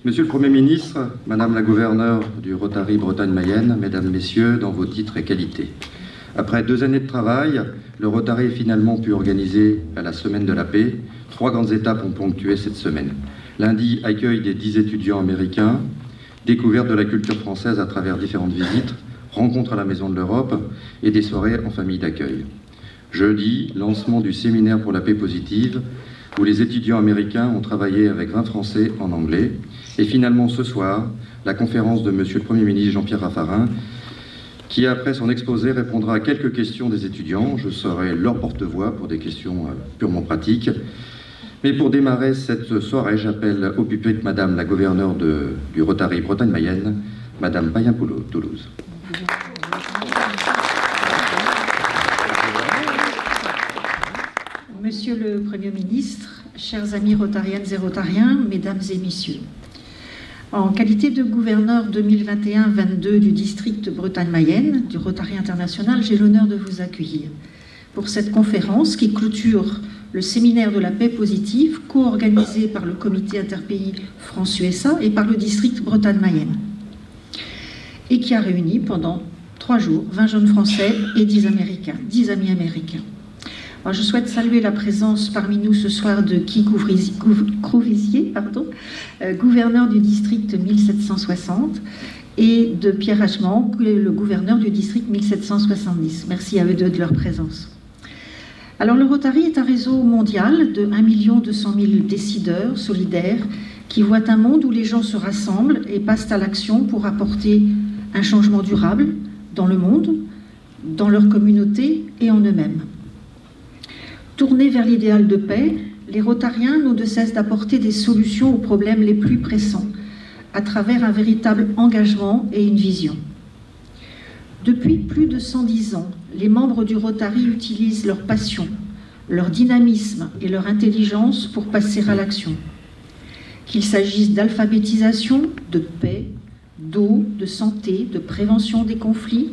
Monsieur le Premier ministre, Madame la gouverneure du Rotary Bretagne-Mayenne, Mesdames, Messieurs, dans vos titres et qualités. Après 2 années de travail, le Rotary a finalement pu organiser à la Semaine de la Paix. 3 grandes étapes ont ponctué cette semaine. Lundi, accueil des 10 étudiants américains, découverte de la culture française à travers différentes visites, rencontres à la Maison de l'Europe et des soirées en famille d'accueil. Jeudi, lancement du séminaire pour la paix positive, où les étudiants américains ont travaillé avec 20 Français en anglais. Et finalement, ce soir, la conférence de Monsieur le Premier ministre Jean-Pierre Raffarin, qui, après son exposé, répondra à quelques questions des étudiants. Je serai leur porte-voix pour des questions purement pratiques. Mais pour démarrer cette soirée, j'appelle au pupitre Madame la gouverneure du Rotary Bretagne-Mayenne, Madame Payen-Toulouse. Monsieur le Premier ministre, chers amis rotariennes et rotariens, mesdames et messieurs, en qualité de gouverneur 2021-22 du district Bretagne-Mayenne, du Rotary International, j'ai l'honneur de vous accueillir pour cette conférence qui clôture le séminaire de la paix positive, co-organisé par le comité interpays France-USA et par le district Bretagne-Mayenne, et qui a réuni pendant 3 jours 20 jeunes Français et 10 amis américains. Alors, je souhaite saluer la présence parmi nous ce soir de Guy Crouvisier, gouverneur du district 1760, et de Pierre Hachement, le gouverneur du district 1770. Merci à eux deux de leur présence. Alors, le Rotary est un réseau mondial de 1 200 000 décideurs solidaires qui voient un monde où les gens se rassemblent et passent à l'action pour apporter un changement durable dans le monde, dans leur communauté et en eux-mêmes. Tournés vers l'idéal de paix, les Rotariens n'ont de cesse d'apporter des solutions aux problèmes les plus pressants, à travers un véritable engagement et une vision. Depuis plus de 110 ans, les membres du Rotary utilisent leur passion, leur dynamisme et leur intelligence pour passer à l'action. Qu'il s'agisse d'alphabétisation, de paix, d'eau, de santé, de prévention des conflits,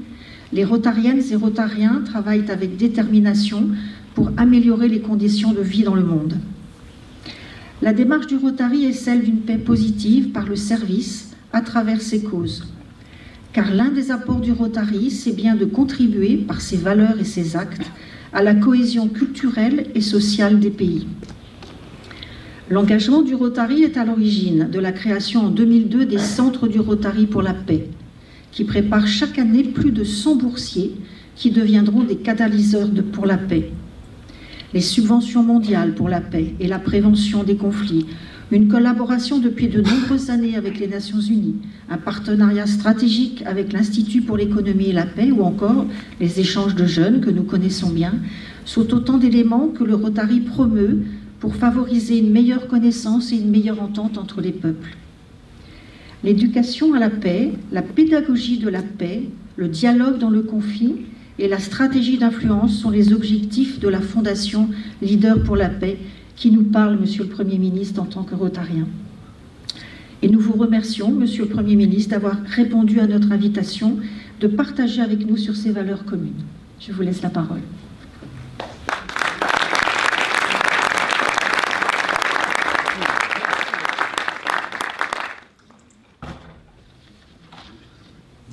les Rotariennes et Rotariens travaillent avec détermination pour améliorer les conditions de vie dans le monde. La démarche du Rotary est celle d'une paix positive par le service à travers ses causes. Car l'un des apports du Rotary, c'est bien de contribuer, par ses valeurs et ses actes, à la cohésion culturelle et sociale des pays. L'engagement du Rotary est à l'origine de la création en 2002 des Centres du Rotary pour la paix, qui préparent chaque année plus de 100 boursiers qui deviendront des catalyseurs pour la paix. Les subventions mondiales pour la paix et la prévention des conflits, une collaboration depuis de nombreuses années avec les Nations Unies, un partenariat stratégique avec l'Institut pour l'économie et la paix ou encore les échanges de jeunes que nous connaissons bien, sont autant d'éléments que le Rotary promeut pour favoriser une meilleure connaissance et une meilleure entente entre les peuples. L'éducation à la paix, la pédagogie de la paix, le dialogue dans le conflit et la stratégie d'influence sont les objectifs de la Fondation Leader pour la paix qui nous parle, Monsieur le Premier ministre, en tant que Rotarien. Et nous vous remercions, Monsieur le Premier ministre, d'avoir répondu à notre invitation de partager avec nous sur ces valeurs communes. Je vous laisse la parole.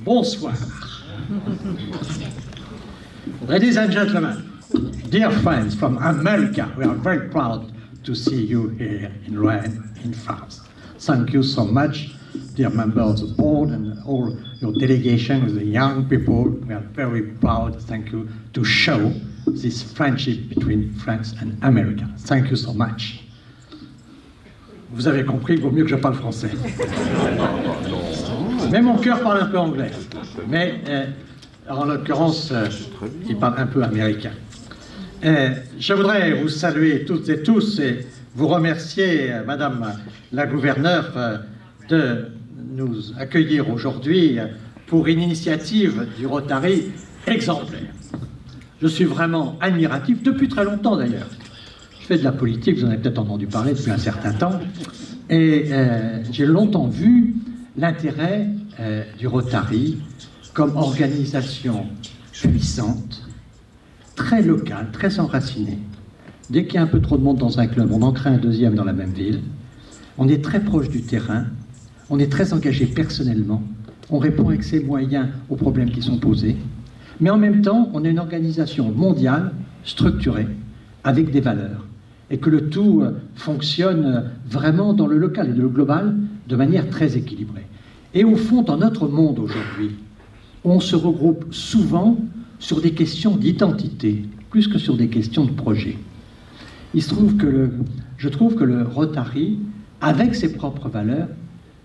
Bonsoir. Ladies and gentlemen, dear friends from America, we are very proud to see you here in Rennes, in France. Thank you so much, dear members of the board and all your delegation with the young people. We are very proud, thank you, to show this friendship between France and America. Thank you so much. Vous avez compris, il vaut mieux que je parle français. Mais mon cœur parle un peu anglais. Mais en l'occurrence, il parle un peu américain. Je voudrais vous saluer toutes et tous et vous remercier, Madame la gouverneure, de nous accueillir aujourd'hui pour une initiative du Rotary exemplaire. Je suis vraiment admiratif, depuis très longtemps d'ailleurs. Je fais de la politique, vous en avez peut-être entendu parler depuis un certain temps, et j'ai longtemps vu l'intérêt du Rotary comme organisation puissante, très locale, très enracinée. Dès qu'il y a un peu trop de monde dans un club, on en crée un deuxième dans la même ville. On est très proche du terrain on est très engagé personnellement, on répond avec ses moyens aux problèmes qui sont posés, mais en même temps, on est une organisation mondiale, structurée, avec des valeurs, et que le tout fonctionne vraiment dans le local et le global de manière très équilibrée. Et au fond, dans notre monde aujourd'hui, on se regroupe souvent sur des questions d'identité, plus que sur des questions de projet. Je trouve que le Rotary, avec ses propres valeurs,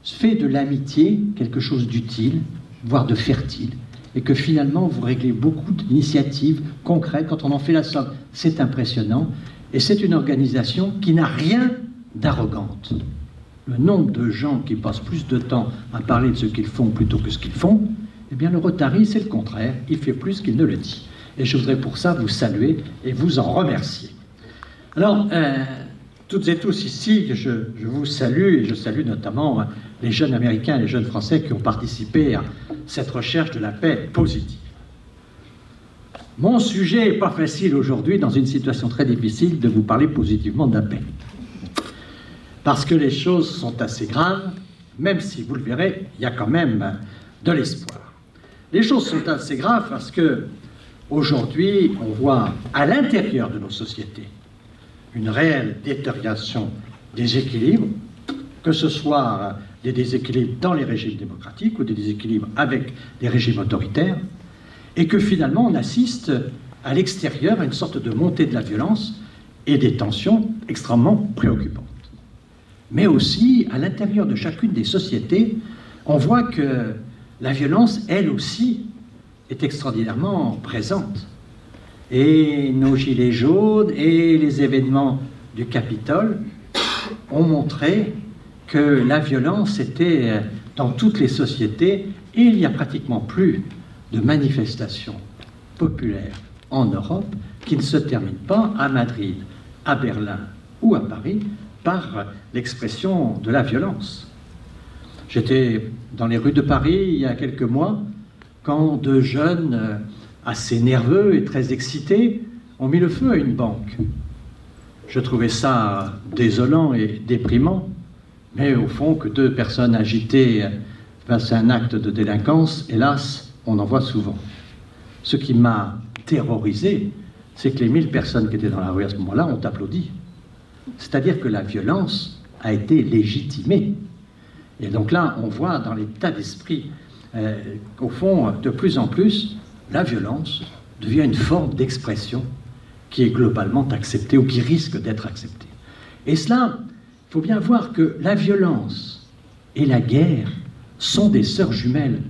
fait de l'amitié quelque chose d'utile, voire de fertile, et que finalement vous réglez beaucoup d'initiatives concrètes. Quand on en fait la somme, c'est impressionnant, et c'est une organisation qui n'a rien d'arrogante. Le nombre de gens qui passent plus de temps à parler de ce qu'ils font plutôt que ce qu'ils font, eh bien le Rotary, c'est le contraire, il fait plus qu'il ne le dit. Et je voudrais pour ça vous saluer et vous en remercier. Alors, toutes et tous ici, je vous salue, et je salue notamment les jeunes Américains et les jeunes Français qui ont participé à cette recherche de la paix positive. Mon sujet n'est pas facile aujourd'hui, dans une situation très difficile, de vous parler positivement de la paix. Parce que les choses sont assez graves, même si, vous le verrez, il y a quand même de l'espoir. Les choses sont assez graves parce que, aujourd'hui, on voit à l'intérieur de nos sociétés une réelle détérioration des équilibres, que ce soit des déséquilibres dans les régimes démocratiques ou des déséquilibres avec des régimes autoritaires, et que finalement on assiste à l'extérieur à une sorte de montée de la violence et des tensions extrêmement préoccupantes. Mais aussi, à l'intérieur de chacune des sociétés, on voit que la violence, elle aussi, est extraordinairement présente. Et nos gilets jaunes et les événements du Capitole ont montré que la violence était dans toutes les sociétés, et il n'y a pratiquement plus de manifestations populaires en Europe qui ne se terminent pas à Madrid, à Berlin ou à Paris par l'expression de la violence. J'étais dans les rues de Paris il y a quelques mois quand deux jeunes assez nerveux et très excités ont mis le feu à une banque. Je trouvais ça désolant et déprimant, mais au fond que deux personnes agitées face à un acte de délinquance, hélas, on en voit souvent. Ce qui m'a terrorisé, c'est que les 1000 personnes qui étaient dans la rue à ce moment-là ont applaudi. C'est-à-dire que la violence a été légitimée. Et donc là, on voit dans l'état d'esprit qu'au fond, de plus en plus, la violence devient une forme d'expression qui est globalement acceptée ou qui risque d'être acceptée. Et cela, il faut bien voir que la violence et la guerre sont des sœurs jumelles.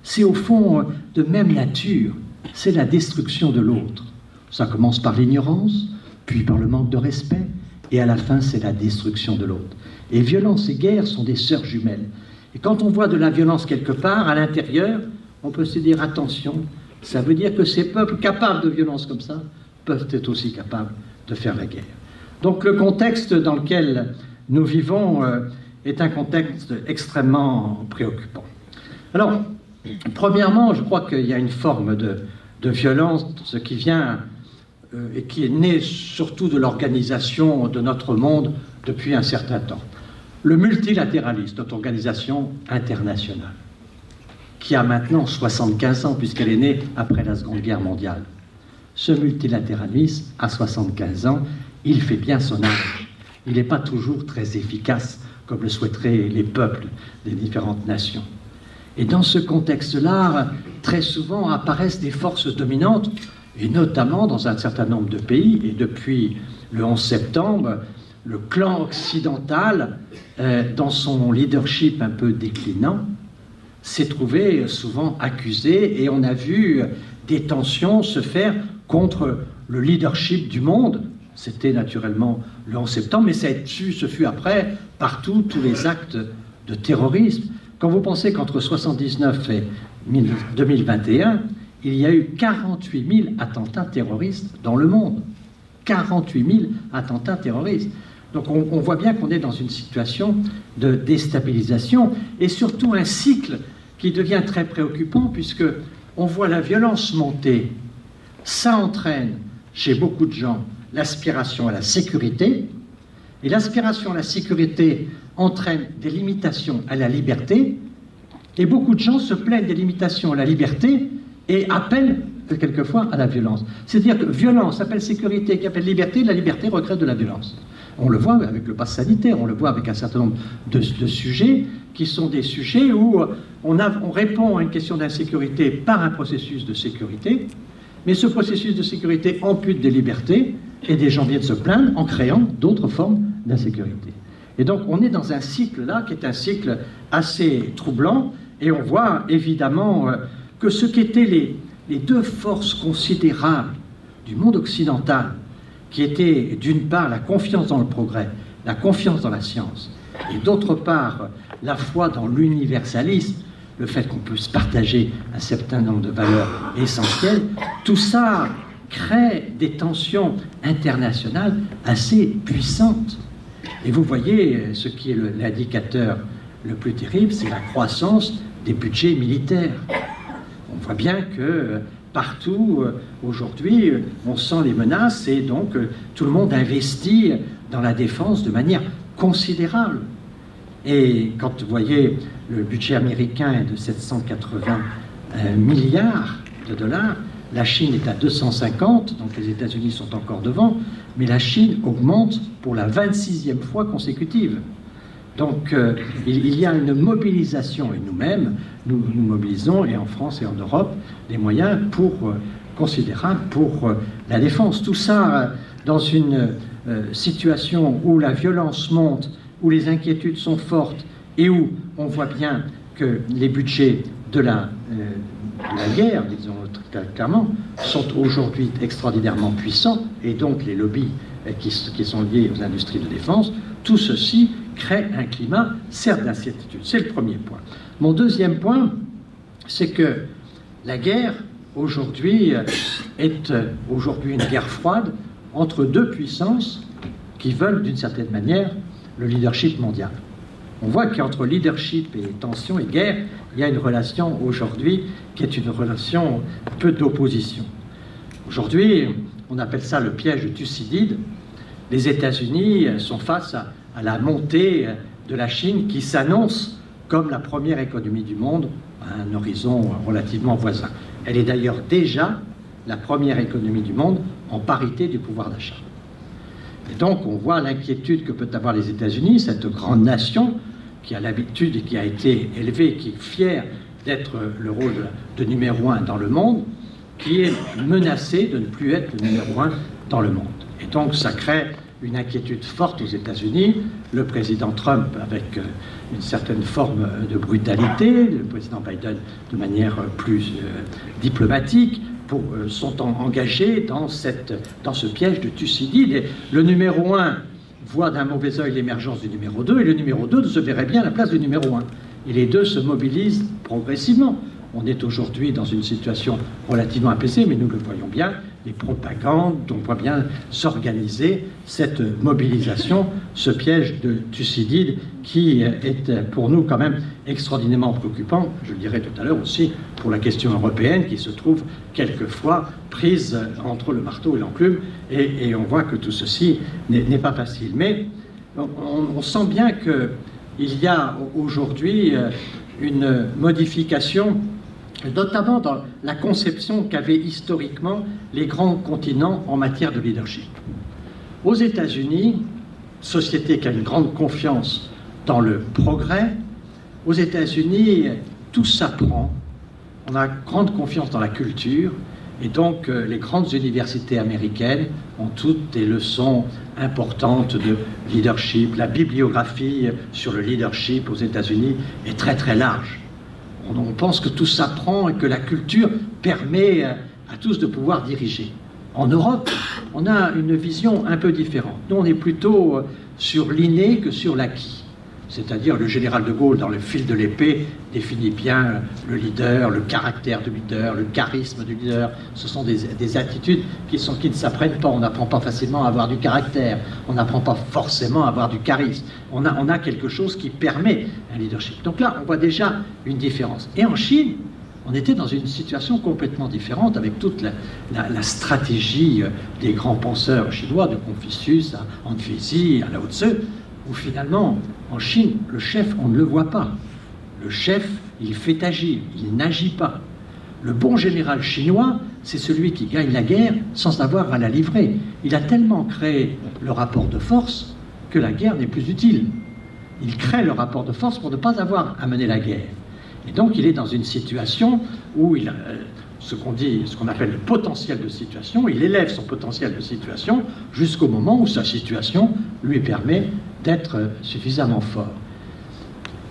C'est au fond de même nature, c'est la destruction de l'autre. Ça commence par l'ignorance, puis par le manque de respect, et à la fin, c'est la destruction de l'autre. Et violence et guerre sont des sœurs jumelles. Et quand on voit de la violence quelque part, à l'intérieur, on peut se dire attention, ça veut dire que ces peuples capables de violence comme ça peuvent être aussi capables de faire la guerre. Donc le contexte dans lequel nous vivons est un contexte extrêmement préoccupant. Alors, premièrement, je crois qu'il y a une forme de violence, ce qui vient et qui est né surtout de l'organisation de notre monde depuis un certain temps. Le multilatéralisme, notre organisation internationale, qui a maintenant 75 ans, puisqu'elle est née après la Seconde Guerre mondiale. Ce multilatéralisme, à 75 ans, il fait bien son âge. Il n'est pas toujours très efficace, comme le souhaiteraient les peuples des différentes nations. Et dans ce contexte-là, très souvent apparaissent des forces dominantes, et notamment dans un certain nombre de pays, et depuis le 11 septembre, le clan occidental, dans son leadership un peu déclinant, s'est trouvé souvent accusé, et on a vu des tensions se faire contre le leadership du monde. C'était naturellement le 11 septembre, mais ce fut après, partout, tous les actes de terrorisme. Quand vous pensez qu'entre 1979 et 2021, il y a eu 48 000 attentats terroristes dans le monde. 48 000 attentats terroristes. Donc on voit bien qu'on est dans une situation de déstabilisation et surtout un cycle qui devient très préoccupant puisque on voit la violence monter. Ça entraîne chez beaucoup de gens l'aspiration à la sécurité Et l'aspiration à la sécurité entraîne des limitations à la liberté, et beaucoup de gens se plaignent des limitations à la liberté et appellent quelquefois à la violence. C'est-à-dire que violence appelle sécurité, qui appelle liberté, la liberté regrette de la violence. On le voit avec le pass sanitaire, on le voit avec un certain nombre de sujets qui sont des sujets où on répond à une question d'insécurité par un processus de sécurité, mais ce processus de sécurité ampute des libertés et des gens viennent se plaindre en créant d'autres formes d'insécurité. Et donc on est dans un cycle là qui est un cycle assez troublant et on voit évidemment que ce qu'étaient les deux forces considérables du monde occidental, qui étaient d'une part la confiance dans le progrès, la confiance dans la science, et d'autre part la foi dans l'universalisme, le fait qu'on puisse partager un certain nombre de valeurs essentielles, tout ça crée des tensions internationales assez puissantes. Et vous voyez, ce qui est l'indicateur le plus terrible, c'est la croissance des budgets militaires. On voit bien que partout, aujourd'hui, on sent les menaces et donc tout le monde investit dans la défense de manière considérable. Et quand vous voyez le budget américain est de 780 milliards de dollars, la Chine est à 250, donc les États-Unis sont encore devant, mais la Chine augmente pour la 26e fois consécutive. Donc il y a une mobilisation, et nous-mêmes, nous mobilisons, et en France et en Europe, des moyens considérables pour la défense. Tout ça dans une situation où la violence monte, où les inquiétudes sont fortes, et où on voit bien que les budgets de la guerre, disons-le très clairement, sont aujourd'hui extraordinairement puissants, et donc les lobbies qui sont liés aux industries de défense, tout ceci crée un climat, certes, d'incertitude. C'est le premier point. Mon deuxième point, c'est que la guerre, aujourd'hui, est une guerre froide entre deux puissances qui veulent, d'une certaine manière, le leadership mondial. On voit qu'entre leadership et tension et guerre, il y a une relation aujourd'hui qui est une relation peu d'opposition. Aujourd'hui, on appelle ça le piège de Thucydide. Les États-Unis sont face à la montée de la Chine qui s'annonce comme la première économie du monde à un horizon relativement voisin. Elle est d'ailleurs déjà la première économie du monde en parité du pouvoir d'achat. Et donc on voit l'inquiétude que peut avoir les États-Unis, cette grande nation qui a l'habitude et qui a été élevée, qui est fière d'être le rôle de numéro 1 dans le monde, qui est menacée de ne plus être le numéro 1 dans le monde. Et donc ça crée une inquiétude forte aux États-Unis. Le président Trump, avec une certaine forme de brutalité, le président Biden de manière plus diplomatique, sont engagés dans ce piège de Thucydide. Et le numéro 1 voit d'un mauvais œil l'émergence du numéro 2, et le numéro 2 se verrait bien à la place du numéro 1. Et les deux se mobilisent progressivement. On est aujourd'hui dans une situation relativement apaisée, mais nous le voyons bien, les propagandes, on voit bien s'organiser cette mobilisation, ce piège de Thucydide qui est pour nous quand même extraordinairement préoccupant, je le dirai tout à l'heure aussi, pour la question européenne qui se trouve quelquefois prise entre le marteau et l'enclume, et on voit que tout ceci n'est pas facile. Mais on sent bien qu'il y a aujourd'hui une modification, notamment dans la conception qu'avaient historiquement les grands continents en matière de leadership. Aux États-Unis, société qui a une grande confiance dans le progrès, aux États-Unis, tout s'apprend. On a grande confiance dans la culture, et donc les grandes universités américaines ont toutes des leçons importantes de leadership. La bibliographie sur le leadership aux États-Unis est très très large. On pense que tout s'apprend et que la culture permet à tous de pouvoir diriger. En Europe, on a une vision un peu différente. Nous, on est plutôt sur l'inné que sur l'acquis. C'est-à-dire le général de Gaulle, dans le fil de l'épée, définit bien le leader, le caractère du leader, le charisme du leader. Ce sont des attitudes qui ne s'apprennent pas. On n'apprend pas facilement à avoir du caractère. On n'apprend pas forcément à avoir du charisme. On a quelque chose qui permet un leadership. Donc là, on voit déjà une différence. Et en Chine, on était dans une situation complètement différente avec toute la stratégie des grands penseurs chinois, de Confucius à Anfisi, à Lao Tzu, où finalement, en Chine, le chef, on ne le voit pas. Le chef, il fait agir, il n'agit pas. Le bon général chinois, c'est celui qui gagne la guerre sans avoir à la livrer. Il a tellement créé le rapport de force que la guerre n'est plus utile. Il crée le rapport de force pour ne pas avoir à mener la guerre. Et donc il est dans une situation où il a ce qu'on appelle le potentiel de situation, il élève son potentiel de situation jusqu'au moment où sa situation lui permet d'être suffisamment fort.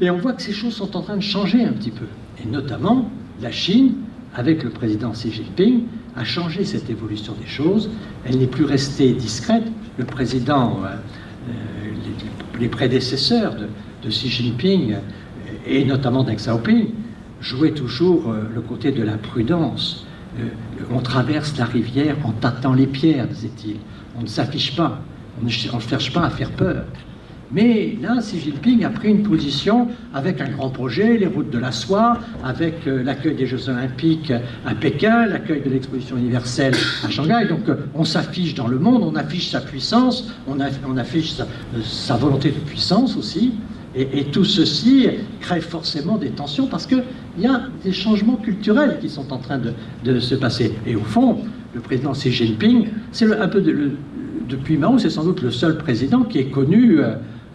Et on voit que ces choses sont en train de changer un petit peu. Et notamment, la Chine, avec le président Xi Jinping, a changé cette évolution des choses. Elle n'est plus restée discrète. Le président, les prédécesseurs de Xi Jinping, et notamment Deng Xiaoping, jouaient toujours le côté de la prudence. On traverse la rivière en tâtant les pierres, disait-il. On ne s'affiche pas, on ne cherche pas à faire peur. Mais là, Xi Jinping a pris une position avec un grand projet, les routes de la soie, avec l'accueil des Jeux Olympiques à Pékin, l'accueil de l'exposition universelle à Shanghai. Donc on s'affiche dans le monde, on affiche sa puissance, on affiche sa volonté de puissance aussi. Et tout ceci crée forcément des tensions parce qu'il y a des changements culturels qui sont en train de se passer. Et au fond, le président Xi Jinping, c'est un peu depuis Mao, c'est sans doute le seul président qui est connu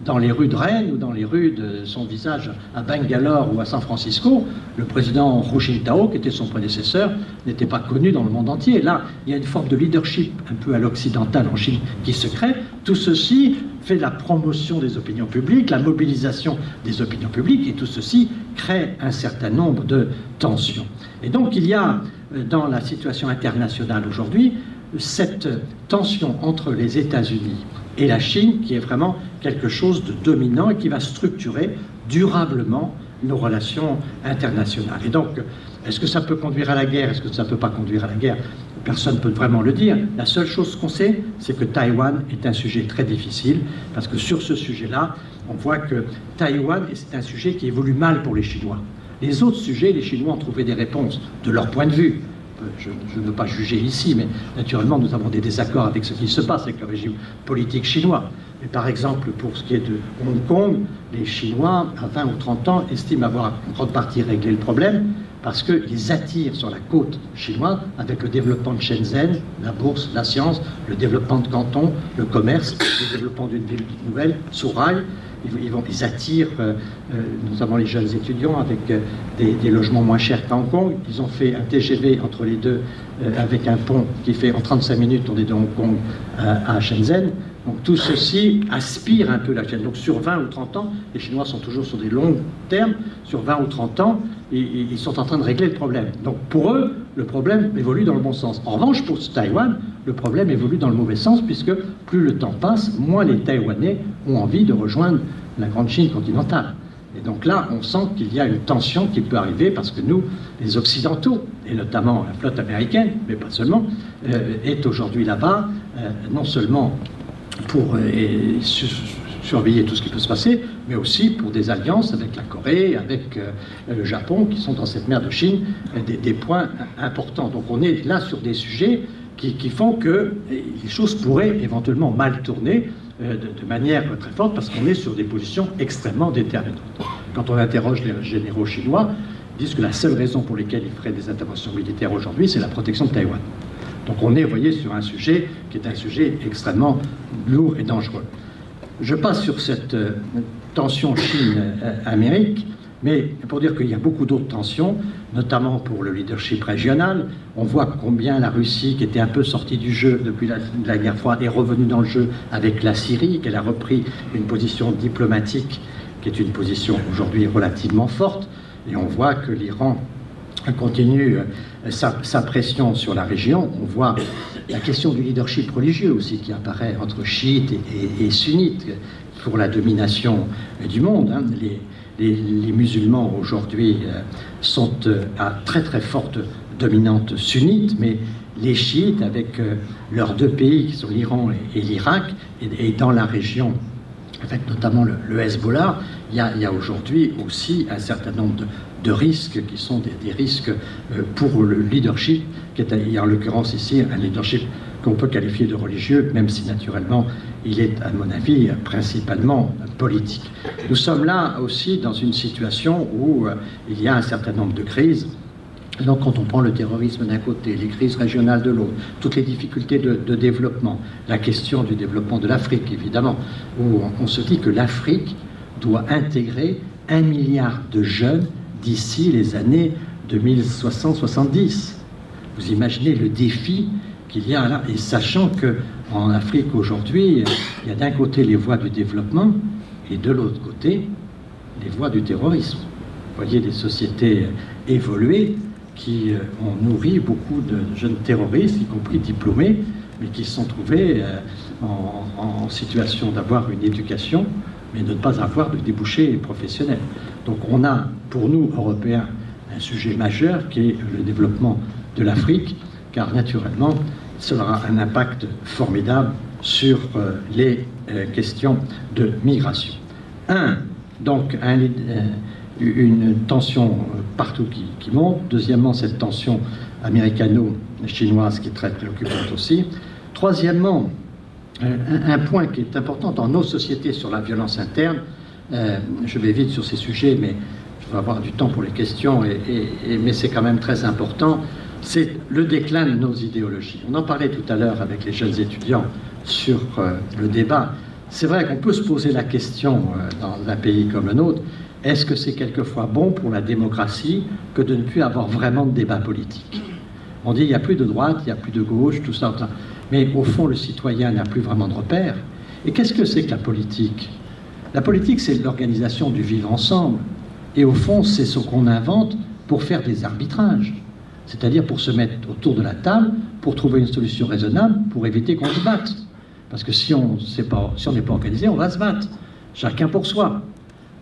dans les rues de Rennes ou dans les rues de son visage à Bangalore ou à San Francisco. Le président Hu Jintao, qui était son prédécesseur, n'était pas connu dans le monde entier. Là, il y a une forme de leadership un peu à l'occidental en Chine qui se crée. Tout ceci fait la promotion des opinions publiques, la mobilisation des opinions publiques, et tout ceci crée un certain nombre de tensions. Et donc il y a dans la situation internationale aujourd'hui cette tension entre les États-Unis et la Chine qui est vraiment quelque chose de dominant et qui va structurer durablement nos relations internationales. Et donc, est-ce que ça peut conduire à la guerre? Est-ce que ça ne peut pas conduire à la guerre? Personne ne peut vraiment le dire. La seule chose qu'on sait, c'est que Taïwan est un sujet très difficile, parce que sur ce sujet-là, on voit que Taïwan, c'est un sujet qui évolue mal pour les Chinois. Les autres sujets, les Chinois ont trouvé des réponses de leur point de vue. Je ne veux pas juger ici, mais naturellement, nous avons des désaccords avec ce qui se passe avec le régime politique chinois. Mais par exemple, pour ce qui est de Hong Kong, les Chinois, à 20 ou 30 ans, estiment avoir en grande partie réglé le problème parce qu'ils attirent sur la côte chinoise avec le développement de Shenzhen, la bourse, la science, le développement de Canton, le commerce, le développement d'une ville nouvelle, Surai. Ils attirent notamment les jeunes étudiants avec des logements moins chers qu'à Hong Kong. Ils ont fait un TGV entre les deux avec un pont qui fait en 35 minutes, on est de Hong Kong à Shenzhen. Donc tout ceci aspire un peu la Chine. Donc sur 20 ou 30 ans, les Chinois sont toujours sur des longs termes, sur 20 ou 30 ans, ils sont en train de régler le problème. Donc pour eux, le problème évolue dans le bon sens. En revanche, pour Taïwan, le problème évolue dans le mauvais sens, puisque plus le temps passe, moins les Taïwanais ont envie de rejoindre la grande Chine continentale. Et donc là, on sent qu'il y a une tension qui peut arriver, parce que nous, les Occidentaux, et notamment la flotte américaine, mais pas seulement, est aujourd'hui là-bas, non seulement pour surveiller tout ce qui peut se passer, mais aussi pour des alliances avec la Corée, avec le Japon, qui sont dans cette mer de Chine, des points importants. Donc on est là sur des sujets qui font que les choses pourraient éventuellement mal tourner de manière très forte, parce qu'on est sur des positions extrêmement déterminantes. Quand on interroge les généraux chinois, ils disent que la seule raison pour laquelle ils feraient des interventions militaires aujourd'hui, c'est la protection de Taïwan. Donc on est, vous voyez, sur un sujet qui est un sujet extrêmement lourd et dangereux. Je passe sur cette tension Chine-Amérique, mais pour dire qu'il y a beaucoup d'autres tensions, notamment pour le leadership régional. On voit combien la Russie, qui était un peu sortie du jeu depuis la guerre froide, est revenue dans le jeu avec la Syrie, qu'elle a repris une position diplomatique qui est une position aujourd'hui relativement forte. Et on voit que l'Iran continue sa pression sur la région. On voit la question du leadership religieux aussi qui apparaît entre chiites et sunnites pour la domination du monde. Les musulmans aujourd'hui sont à très très forte dominante sunnite, mais les chiites, avec leurs deux pays qui sont l'Iran et l'Irak, et dans la région, avec notamment le Hezbollah, il y a aujourd'hui aussi un certain nombre de risques qui sont des risques pour le leadership, qui est en l'occurrence ici un leadership qu'on peut qualifier de religieux, même si naturellement il est, à mon avis, principalement politique. Nous sommes là aussi dans une situation où il y a un certain nombre de crises. Donc quand on prend le terrorisme d'un côté, les crises régionales de l'autre, toutes les difficultés de développement, la question du développement de l'Afrique, évidemment, où on se dit que l'Afrique doit intégrer 1 milliard de jeunes d'ici les années 2060-70. Vous imaginez le défi qu'il y a là, et sachant qu'en Afrique aujourd'hui, il y a d'un côté les voies du développement et de l'autre côté les voies du terrorisme. Vous voyez des sociétés évoluées qui ont nourri beaucoup de jeunes terroristes, y compris diplômés, mais qui se sont trouvés en situation d'avoir une éducation, mais de ne pas avoir de débouchés professionnels. Donc on a, pour nous, Européens, un sujet majeur qui est le développement de l'Afrique, car naturellement, cela aura un impact formidable sur les questions de migration. Donc, une tension partout qui monte. Deuxièmement, cette tension américano-chinoise qui est très préoccupante aussi. Troisièmement, un point qui est important dans nos sociétés sur la violence interne. Je vais vite sur ces sujets, mais je vais avoir du temps pour les questions, mais c'est quand même très important. C'est le déclin de nos idéologies. On en parlait tout à l'heure avec les jeunes étudiants sur le débat. C'est vrai qu'on peut se poser la question dans un pays comme le nôtre, est-ce que c'est quelquefois bon pour la démocratie que de ne plus avoir vraiment de débat politique? On dit il n'y a plus de droite, il n'y a plus de gauche, tout ça. Mais au fond, le citoyen n'a plus vraiment de repères. Et qu'est-ce que c'est que la politique? La politique, c'est l'organisation du vivre ensemble. Et au fond, c'est ce qu'on invente pour faire des arbitrages. C'est-à-dire pour se mettre autour de la table, pour trouver une solution raisonnable, pour éviter qu'on se batte. Parce que si on n'est pas organisé, on va se battre. Chacun pour soi.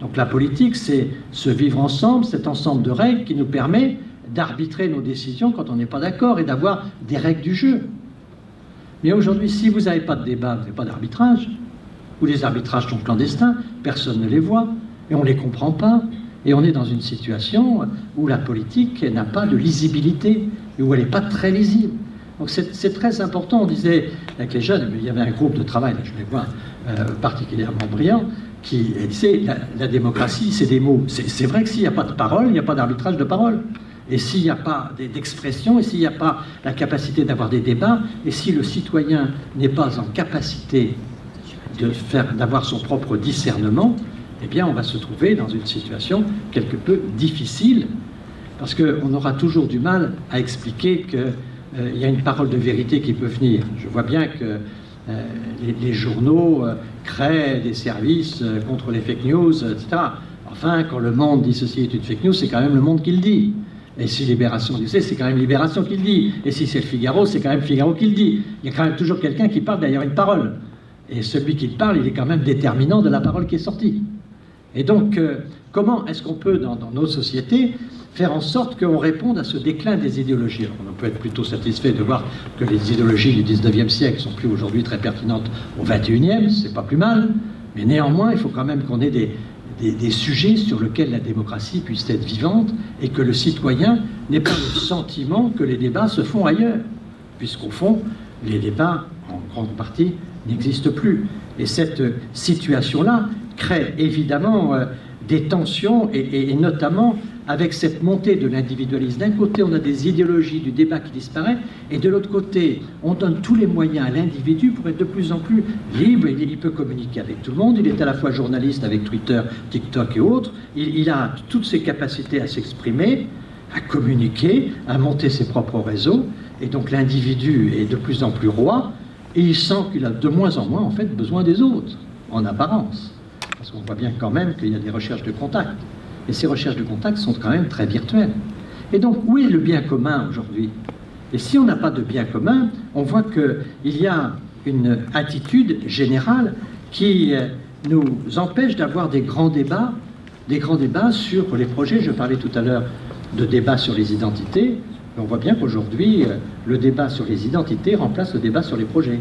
Donc la politique, c'est ce vivre ensemble, cet ensemble de règles qui nous permet d'arbitrer nos décisions quand on n'est pas d'accord et d'avoir des règles du jeu. Mais aujourd'hui, si vous n'avez pas de débat, vous n'avez pas d'arbitrage, ou les arbitrages sont clandestins, personne ne les voit, et on ne les comprend pas. Et on est dans une situation où la politique n'a pas de lisibilité, et où elle n'est pas très lisible. Donc c'est très important. On disait avec les jeunes, il y avait un groupe de travail, là, je les vois particulièrement brillant, qui disait la démocratie, c'est des mots. C'est vrai que s'il n'y a pas de parole, il n'y a pas d'arbitrage de parole. Et s'il n'y a pas d'expression, et s'il n'y a pas la capacité d'avoir des débats, et si le citoyen n'est pas en capacité d'avoir son propre discernement, eh bien, on va se trouver dans une situation quelque peu difficile, parce qu'on aura toujours du mal à expliquer qu'il y a une parole de vérité qui peut venir. Je vois bien que les journaux créent des services contre les fake news, etc. Enfin, quand Le Monde dit ceci est une fake news, c'est quand même Le Monde qui le dit. Et si Libération dit c'est quand même Libération qui le dit. Et si c'est le Figaro, c'est quand même Figaro qui le dit. Il y a quand même toujours quelqu'un qui parle derrière une parole. Et celui qui parle, il est quand même déterminant de la parole qui est sortie. Et donc, comment est-ce qu'on peut, dans nos sociétés, faire en sorte qu'on réponde à ce déclin des idéologies? Alors, on peut être plutôt satisfait de voir que les idéologies du 19e siècle sont plus aujourd'hui très pertinentes au 21e, c'est pas plus mal, mais néanmoins, il faut quand même qu'on ait des sujets sur lesquels la démocratie puisse être vivante et que le citoyen n'ait pas le sentiment que les débats se font ailleurs, puisqu'au fond, les débats, en grande partie, n'existent plus. Et cette situation-là crée évidemment des tensions, et notamment avec cette montée de l'individualisme. D'un côté, on a des idéologies du débat qui disparaît, et de l'autre côté, on donne tous les moyens à l'individu pour être de plus en plus libre. Il peut communiquer avec tout le monde, il est à la fois journaliste avec Twitter, TikTok et autres, il a toutes ses capacités à s'exprimer, à communiquer, à monter ses propres réseaux, et donc l'individu est de plus en plus roi, et il sent qu'il a de moins en moins en fait besoin des autres, en apparence. Parce qu'on voit bien quand même qu'il y a des recherches de contact. Et ces recherches de contact sont quand même très virtuelles. Et donc, où est le bien commun aujourd'hui? Et si on n'a pas de bien commun, on voit qu'il y a une attitude générale qui nous empêche d'avoir des grands débats sur les projets. Je parlais tout à l'heure de débats sur les identités. On voit bien qu'aujourd'hui, le débat sur les identités remplace le débat sur les projets.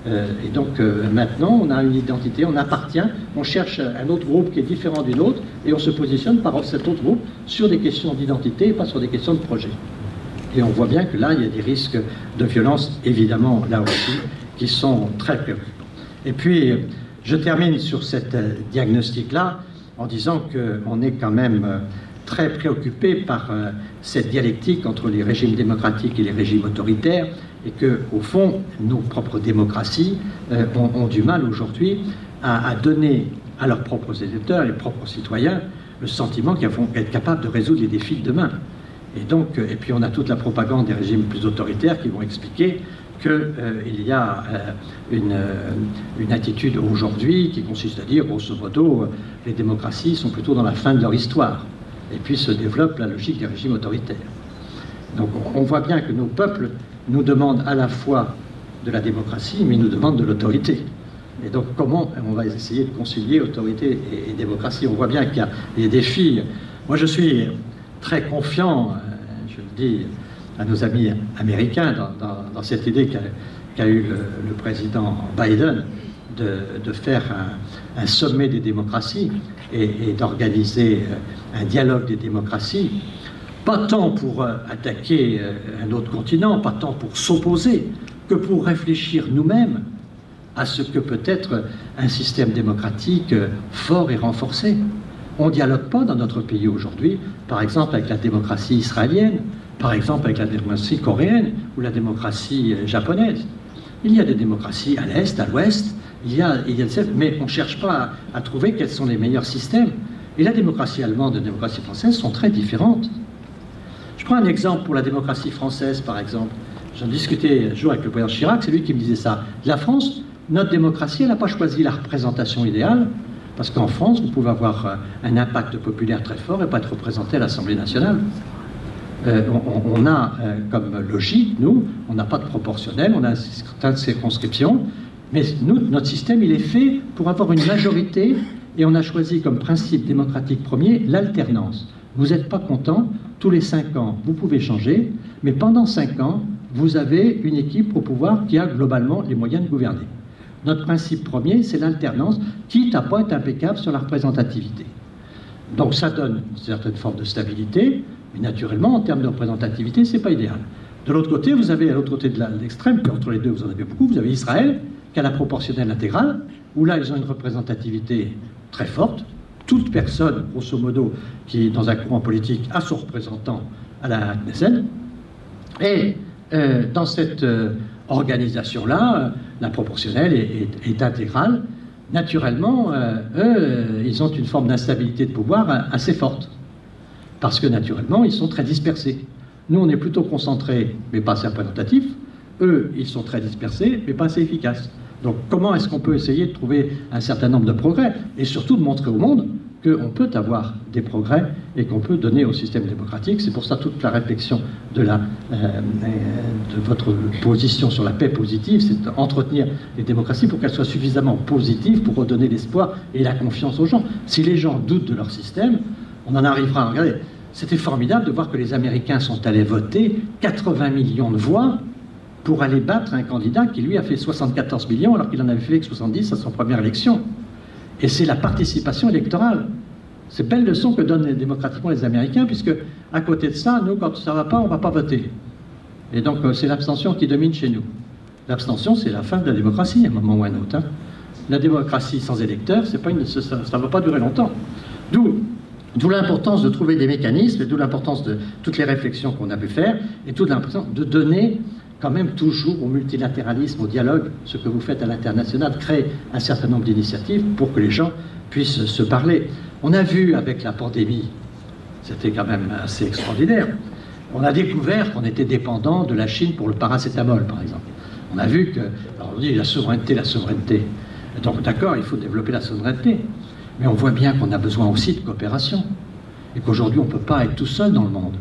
Et donc maintenant, on a une identité, on appartient, on cherche un autre groupe qui est différent d'une autre, et on se positionne par cet autre groupe sur des questions d'identité et pas sur des questions de projet. Et on voit bien que là, il y a des risques de violence, évidemment, là aussi, qui sont très préoccupants. Et puis, je termine sur cette diagnostic-là en disant qu'on est quand même très préoccupé par cette dialectique entre les régimes démocratiques et les régimes autoritaires, et que, au fond, nos propres démocraties ont du mal aujourd'hui à donner à leurs propres électeurs, les propres citoyens, le sentiment qu'ils vont être capables de résoudre les défis de demain. Et donc, et puis on a toute la propagande des régimes plus autoritaires qui vont expliquer qu'il y a une attitude aujourd'hui qui consiste à dire, grosso modo, les démocraties sont plutôt dans la fin de leur histoire. Et puis se développe la logique des régimes autoritaires. Donc on voit bien que nos peuples nous demandent à la fois de la démocratie, mais ils nous demandent de l'autorité. Et donc comment on va essayer de concilier autorité et démocratie? On voit bien qu'il y a des défis. Moi je suis très confiant, je le dis à nos amis américains, dans cette idée qu'a eu le président Biden de faire un sommet des démocraties et d'organiser un dialogue des démocraties, pas tant pour attaquer un autre continent, pas tant pour s'opposer, que pour réfléchir nous-mêmes à ce que peut être un système démocratique fort et renforcé. On ne dialogue pas dans notre pays aujourd'hui, par exemple avec la démocratie israélienne, par exemple avec la démocratie coréenne ou la démocratie japonaise. Il y a des démocraties à l'Est, à l'Ouest, mais on ne cherche pas à trouver quels sont les meilleurs systèmes. Et la démocratie allemande et la démocratie française sont très différentes. Je prends un exemple pour la démocratie française, par exemple. J'en discutais un jour avec le président Chirac, c'est lui qui me disait ça. La France, notre démocratie, elle n'a pas choisi la représentation idéale, parce qu'en France, vous pouvez avoir un impact populaire très fort et pas être représenté à l'Assemblée nationale. On a comme logique, nous, on n'a pas de proportionnel, on a certaines circonscriptions, mais nous, notre système, il est fait pour avoir une majorité, et on a choisi comme principe démocratique premier l'alternance. Vous n'êtes pas content, tous les 5 ans, vous pouvez changer, mais pendant 5 ans, vous avez une équipe au pouvoir qui a globalement les moyens de gouverner. Notre principe premier, c'est l'alternance, quitte à ne pas être impeccable sur la représentativité. Donc ça donne une certaine forme de stabilité, mais naturellement, en termes de représentativité, ce n'est pas idéal. De l'autre côté, vous avez, à l'autre côté de l'extrême, puis entre les deux, vous en avez beaucoup, vous avez Israël, qui a la proportionnelle intégrale, où là, ils ont une représentativité très forte. Toute personne, grosso modo, qui est dans un courant politique, a son représentant à la Knesset. Et dans cette organisation-là, la proportionnelle est intégrale. Naturellement, eux, ils ont une forme d'instabilité de pouvoir assez forte. Parce que, naturellement, ils sont très dispersés. Nous, on est plutôt concentrés, mais pas assez représentatifs. Eux, ils sont très dispersés, mais pas assez efficaces. Donc, comment est-ce qu'on peut essayer de trouver un certain nombre de progrès, et surtout de montrer au monde qu'on peut avoir des progrès et qu'on peut donner au système démocratique? C'est pour ça toute la réflexion de votre position sur la paix positive, c'est d'entretenir les démocraties pour qu'elles soient suffisamment positives pour redonner l'espoir et la confiance aux gens. Si les gens doutent de leur système, on en arrivera à regarder. C'était formidable de voir que les Américains sont allés voter 80 millions de voix pour aller battre un candidat qui, lui, a fait 74 millions alors qu'il en avait fait que 70 à son première élection. Et c'est la participation électorale. C'est belle leçon que donnent démocratiquement les Américains, puisque à côté de ça, nous, quand ça ne va pas, on ne va pas voter. Et donc, c'est l'abstention qui domine chez nous. L'abstention, c'est la fin de la démocratie, à un moment ou à un autre. Hein. La démocratie sans électeurs, ça ne va pas durer longtemps. D'où l'importance de trouver des mécanismes, et d'où l'importance de toutes les réflexions qu'on a pu faire, et toute l'importance de donner quand même toujours au multilatéralisme, au dialogue, ce que vous faites à l'international, créer un certain nombre d'initiatives pour que les gens puissent se parler. On a vu avec la pandémie, c'était quand même assez extraordinaire, on a découvert qu'on était dépendant de la Chine pour le paracétamol, par exemple. On a vu que, alors on dit la souveraineté. Donc d'accord, il faut développer la souveraineté, mais on voit bien qu'on a besoin aussi de coopération, et qu'aujourd'hui on ne peut pas être tout seul dans le monde.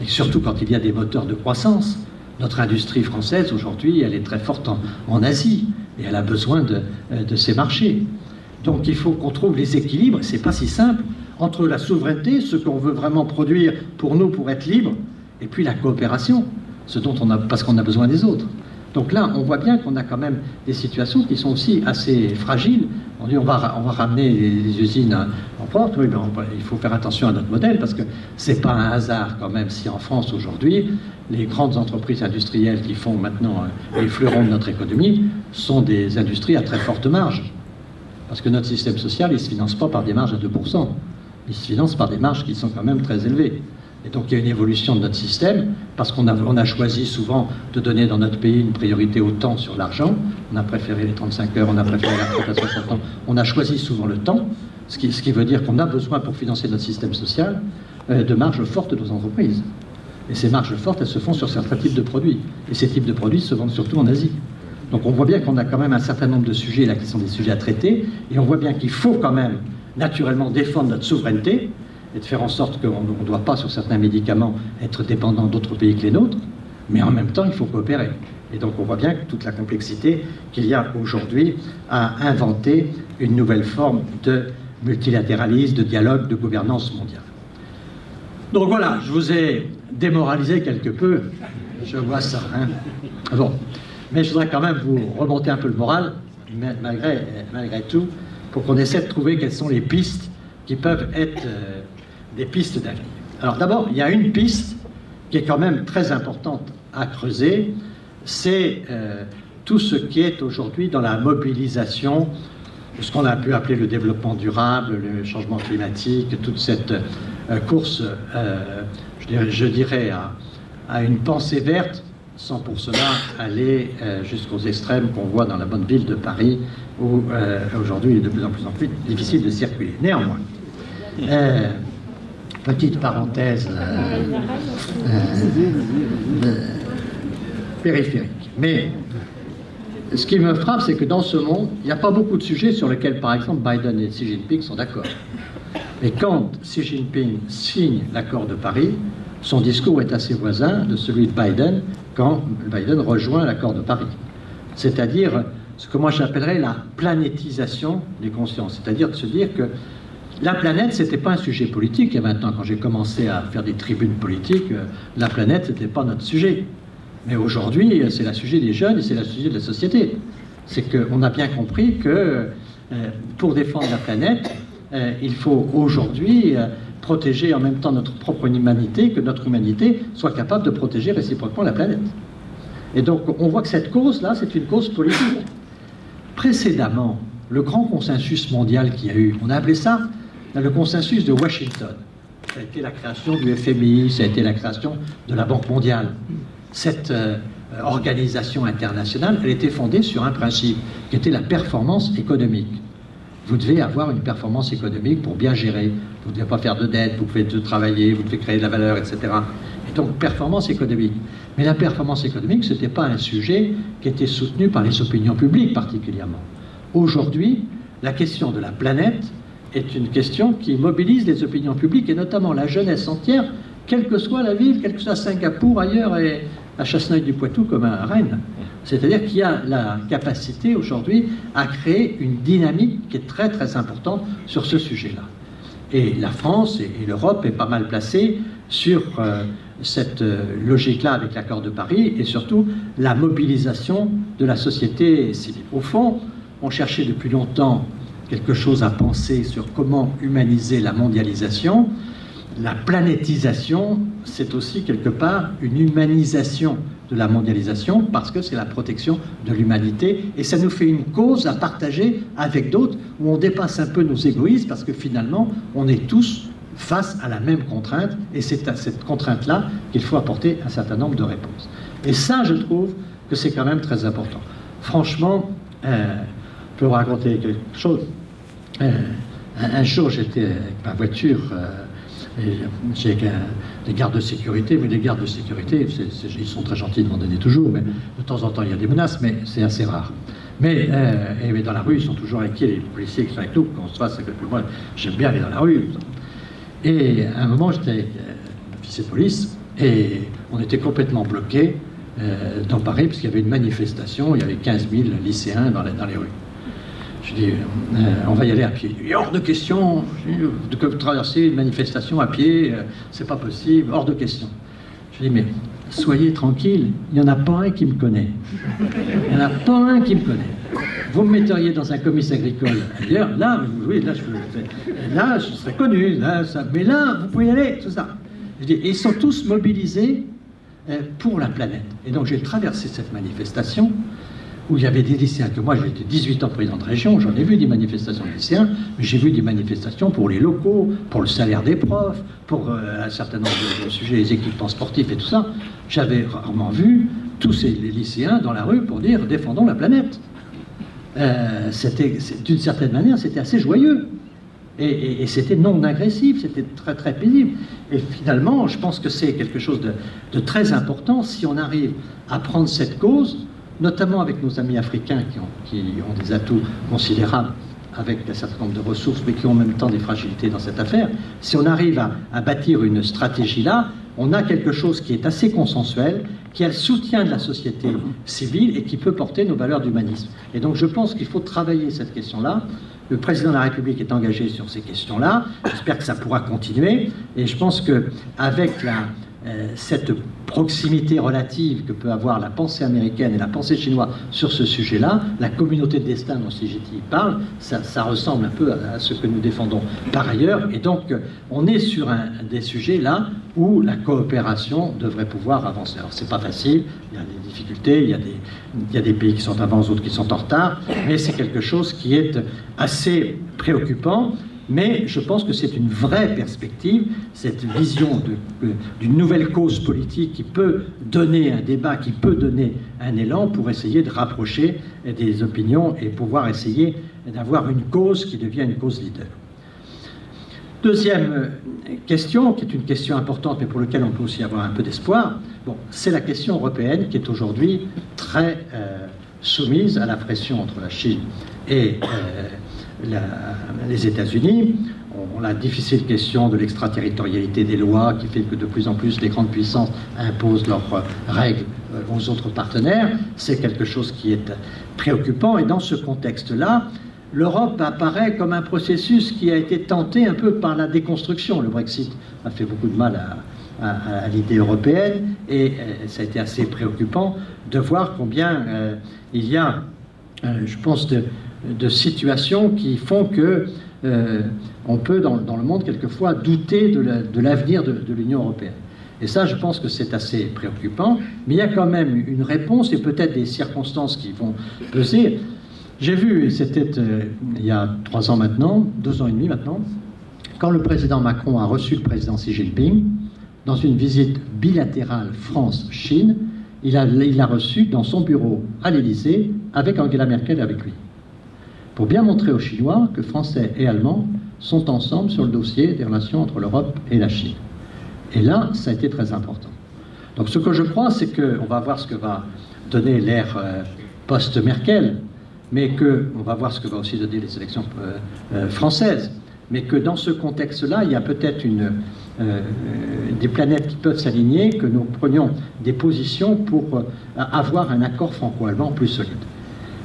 Et surtout quand il y a des moteurs de croissance. Notre industrie française, aujourd'hui, elle est très forte en Asie, et elle a besoin de ces marchés. Donc il faut qu'on trouve les équilibres, c'est pas si simple, entre la souveraineté, ce qu'on veut vraiment produire pour nous, pour être libres, et puis la coopération, parce qu'on a besoin des autres. Donc là, on voit bien qu'on a quand même des situations qui sont aussi assez fragiles. On dit on va ramener les usines en porte. Oui, il faut faire attention à notre modèle parce que c'est pas un hasard quand même si en France aujourd'hui, les grandes entreprises industrielles qui font maintenant les fleurons de notre économie sont des industries à très forte marge. Parce que notre système social, il ne se finance pas par des marges à 2%. Il se finance par des marges qui sont quand même très élevées. Et donc il y a une évolution de notre système, parce qu'on a choisi souvent de donner dans notre pays une priorité au temps sur l'argent. On a préféré les 35 heures, on a préféré la retraite à 60 ans. On a choisi souvent le temps, ce qui veut dire qu'on a besoin pour financer notre système social de marges fortes de nos entreprises. Et ces marges fortes, elles se font sur certains types de produits. Et ces types de produits se vendent surtout en Asie. Donc on voit bien qu'on a quand même un certain nombre de sujets là qui sont des sujets à traiter, et on voit bien qu'il faut quand même naturellement défendre notre souveraineté, et de faire en sorte qu'on ne doit pas, sur certains médicaments, être dépendant d'autres pays que les nôtres, mais en même temps, il faut coopérer. Et donc, on voit bien que toute la complexité qu'il y a aujourd'hui à inventer une nouvelle forme de multilatéralisme, de dialogue, de gouvernance mondiale. Donc voilà, je vous ai démoralisé quelque peu, je vois ça. Hein. Bon. Mais je voudrais quand même vous remonter un peu le moral, malgré tout, pour qu'on essaie de trouver quelles sont les pistes qui peuvent être des pistes d'avenir. Alors d'abord, il y a une piste qui est quand même très importante à creuser, c'est tout ce qui est aujourd'hui dans la mobilisation de ce qu'on a pu appeler le développement durable, le changement climatique, toute cette course, je dirais, à une pensée verte, sans pour cela aller jusqu'aux extrêmes qu'on voit dans la bonne ville de Paris, où aujourd'hui il est de plus en plus difficile de circuler. Néanmoins, petite parenthèse périphérique. Mais ce qui me frappe, c'est que dans ce monde, il n'y a pas beaucoup de sujets sur lesquels, par exemple, Biden et Xi Jinping sont d'accord. Et quand Xi Jinping signe l'accord de Paris, son discours est assez voisin de celui de Biden quand Biden rejoint l'accord de Paris. C'est-à-dire ce que moi j'appellerais la planétisation des consciences. C'est-à-dire de se dire que la planète, ce n'était pas un sujet politique. Et maintenant, quand j'ai commencé à faire des tribunes politiques, la planète, ce n'était pas notre sujet. Mais aujourd'hui, c'est le sujet des jeunes et c'est le sujet de la société. C'est qu'on a bien compris que pour défendre la planète, il faut aujourd'hui protéger en même temps notre propre humanité, que notre humanité soit capable de protéger réciproquement la planète. Et donc, on voit que cette cause-là, c'est une cause politique. Précédemment, le grand consensus mondial qu'il y a eu, on a appelé ça le consensus de Washington. Ça a été la création du FMI, ça a été la création de la Banque mondiale. Cette organisation internationale, elle était fondée sur un principe qui était la performance économique. Vous devez avoir une performance économique pour bien gérer. Vous ne devez pas faire de dette, vous pouvez travailler, vous devez créer de la valeur, etc. Et donc, performance économique. Mais la performance économique, ce n'était pas un sujet qui était soutenu par les opinions publiques particulièrement. Aujourd'hui, la question de la planète est une question qui mobilise les opinions publiques et notamment la jeunesse entière, quelle que soit la ville, quelle que soit Singapour, ailleurs, et à Chasseneuil-du-Poitou comme à Rennes. C'est-à-dire qu'il y a la capacité aujourd'hui à créer une dynamique qui est très très importante sur ce sujet-là. Et la France et l'Europe est pas mal placée sur cette logique-là avec l'accord de Paris et surtout la mobilisation de la société civile. Au fond, on cherchait depuis longtemps quelque chose à penser sur comment humaniser la mondialisation. La planétisation, c'est aussi quelque part une humanisation de la mondialisation parce que c'est la protection de l'humanité et ça nous fait une cause à partager avec d'autres où on dépasse un peu nos égoïsmes parce que finalement on est tous face à la même contrainte et c'est à cette contrainte-là qu'il faut apporter un certain nombre de réponses. Et ça, je trouve que c'est quand même très important. Franchement, je peux vous raconter quelque chose. Un jour, j'étais avec ma voiture et j'ai des gardes de sécurité, mais les gardes de sécurité, ils sont très gentils de m'en donner toujours, mais de temps en temps, il y a des menaces, mais c'est assez rare. Mais dans la rue, ils sont toujours inquiets, les policiers qui sont avec nous, qu'on se fasse avec moi, j'aime bien aller dans la rue. Et à un moment, j'étais avec un officier de police, et on était complètement bloqués dans Paris, parce qu'il y avait une manifestation, il y avait 15 000 lycéens dans les rues. Je dis, on va y aller à pied. Il est hors de question de traverser une manifestation à pied, c'est pas possible, hors de question. Je dis, mais soyez tranquille, il n'y en a pas un qui me connaît. Il n'y en a pas un qui me connaît. Vous me metteriez dans un comice agricole ailleurs, là, oui, là, je serais connu, là, ça, mais là, vous pouvez y aller, tout ça. Je dis, et ils sont tous mobilisés pour la planète. Et donc j'ai traversé cette manifestation où il y avait des lycéens, que moi j'ai été 18 ans président de région, j'en ai vu des manifestations de lycéens, mais j'ai vu des manifestations pour les locaux, pour le salaire des profs, pour un certain nombre de sujets, les équipements sportifs et tout ça. J'avais rarement vu tous ces lycéens dans la rue pour dire « défendons la planète ». D'une certaine manière, c'était assez joyeux. Et c'était non agressif, c'était très très paisible. Et finalement, je pense que c'est quelque chose de très important si on arrive à prendre cette cause, notamment avec nos amis africains qui ont des atouts considérables, avec un certain nombre de ressources, mais qui ont en même temps des fragilités dans cette affaire. Si on arrive à bâtir une stratégie là, on a quelque chose qui est assez consensuel, qui a le soutien de la société civile et qui peut porter nos valeurs d'humanisme. Et donc je pense qu'il faut travailler cette question-là. Le président de la République est engagé sur ces questions-là. J'espère que ça pourra continuer. Et je pense qu'avec cette proximité relative que peut avoir la pensée américaine et la pensée chinoise sur ce sujet-là, la communauté de destin dont CGT parle, ça ressemble un peu à ce que nous défendons par ailleurs. Et donc, on est sur des sujets là où la coopération devrait pouvoir avancer. Alors, c'est pas facile, il y a des difficultés, il y a des pays qui sont en avance, d'autres qui sont en retard, mais c'est quelque chose qui est assez préoccupant. Mais je pense que c'est une vraie perspective, cette vision d'une nouvelle cause politique qui peut donner un débat, qui peut donner un élan pour essayer de rapprocher des opinions et pouvoir essayer d'avoir une cause qui devient une cause leader. Deuxième question, qui est une question importante, mais pour laquelle on peut aussi avoir un peu d'espoir, bon, c'est la question européenne qui est aujourd'hui très soumise à la pression entre la Chine et les États-Unis. On a la difficile question de l'extraterritorialité des lois qui fait que de plus en plus les grandes puissances imposent leurs règles aux autres partenaires. C'est quelque chose qui est préoccupant et dans ce contexte-là, l'Europe apparaît comme un processus qui a été tenté un peu par la déconstruction. Le Brexit a fait beaucoup de mal à l'idée européenne et ça a été assez préoccupant de voir combien il y a, je pense, de situations qui font que on peut, dans le monde, quelquefois, douter de l'avenir de l'Union européenne. Et ça, je pense que c'est assez préoccupant, mais il y a quand même une réponse et peut-être des circonstances qui vont peser. J'ai vu, et c'était il y a 3 ans maintenant, 2 ans et demi maintenant, quand le président Macron a reçu le président Xi Jinping, dans une visite bilatérale France-Chine, il l'a reçu dans son bureau à l'Élysée, avec Angela Merkel avec lui, pour bien montrer aux Chinois que Français et Allemands sont ensemble sur le dossier des relations entre l'Europe et la Chine. Et là, ça a été très important. Donc ce que je crois, c'est qu'on va voir ce que va donner l'ère post-Merkel, mais qu'on va voir ce que va aussi donner les élections françaises, mais que dans ce contexte-là, il y a peut-être des planètes qui peuvent s'aligner, que nous prenions des positions pour avoir un accord franco-allemand plus solide.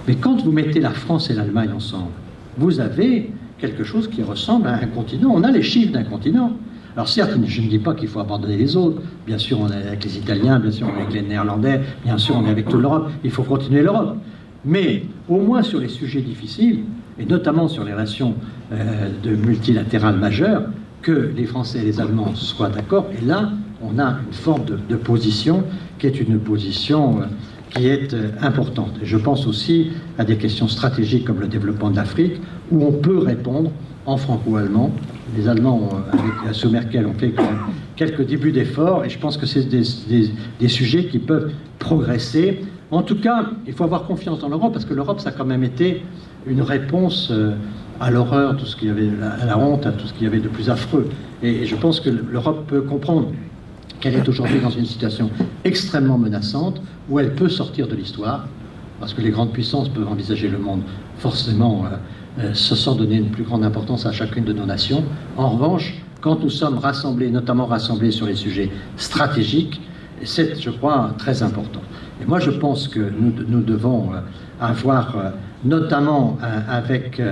Mais quand vous mettez la France et l'Allemagne ensemble, vous avez quelque chose qui ressemble à un continent. On a les chiffres d'un continent. Alors certes, je ne dis pas qu'il faut abandonner les autres. Bien sûr, on est avec les Italiens, bien sûr, on est avec les Néerlandais, bien sûr, on est avec toute l'Europe. Il faut continuer l'Europe. Mais au moins sur les sujets difficiles, et notamment sur les relations de multilatérales majeures, que les Français et les Allemands soient d'accord. Et là, on a une forme de position qui est une position qui est importante. Et je pense aussi à des questions stratégiques comme le développement de l'Afrique, où on peut répondre en franco-allemand. Les Allemands, sous Merkel, ont fait quelques débuts d'efforts, et je pense que c'est des sujets qui peuvent progresser. En tout cas, il faut avoir confiance dans l'Europe, parce que l'Europe, ça a quand même été une réponse à l'horreur, tout ce qu'il y avait, à la honte, à tout ce qu'il y avait de plus affreux. Et je pense que l'Europe peut comprendre qu'elle est aujourd'hui dans une situation extrêmement menaçante, où elle peut sortir de l'histoire, parce que les grandes puissances peuvent envisager le monde forcément sans donner une plus grande importance à chacune de nos nations. En revanche, quand nous sommes rassemblés, notamment rassemblés sur les sujets stratégiques, c'est, je crois, très important. Et moi, je pense que nous devons avoir, notamment avec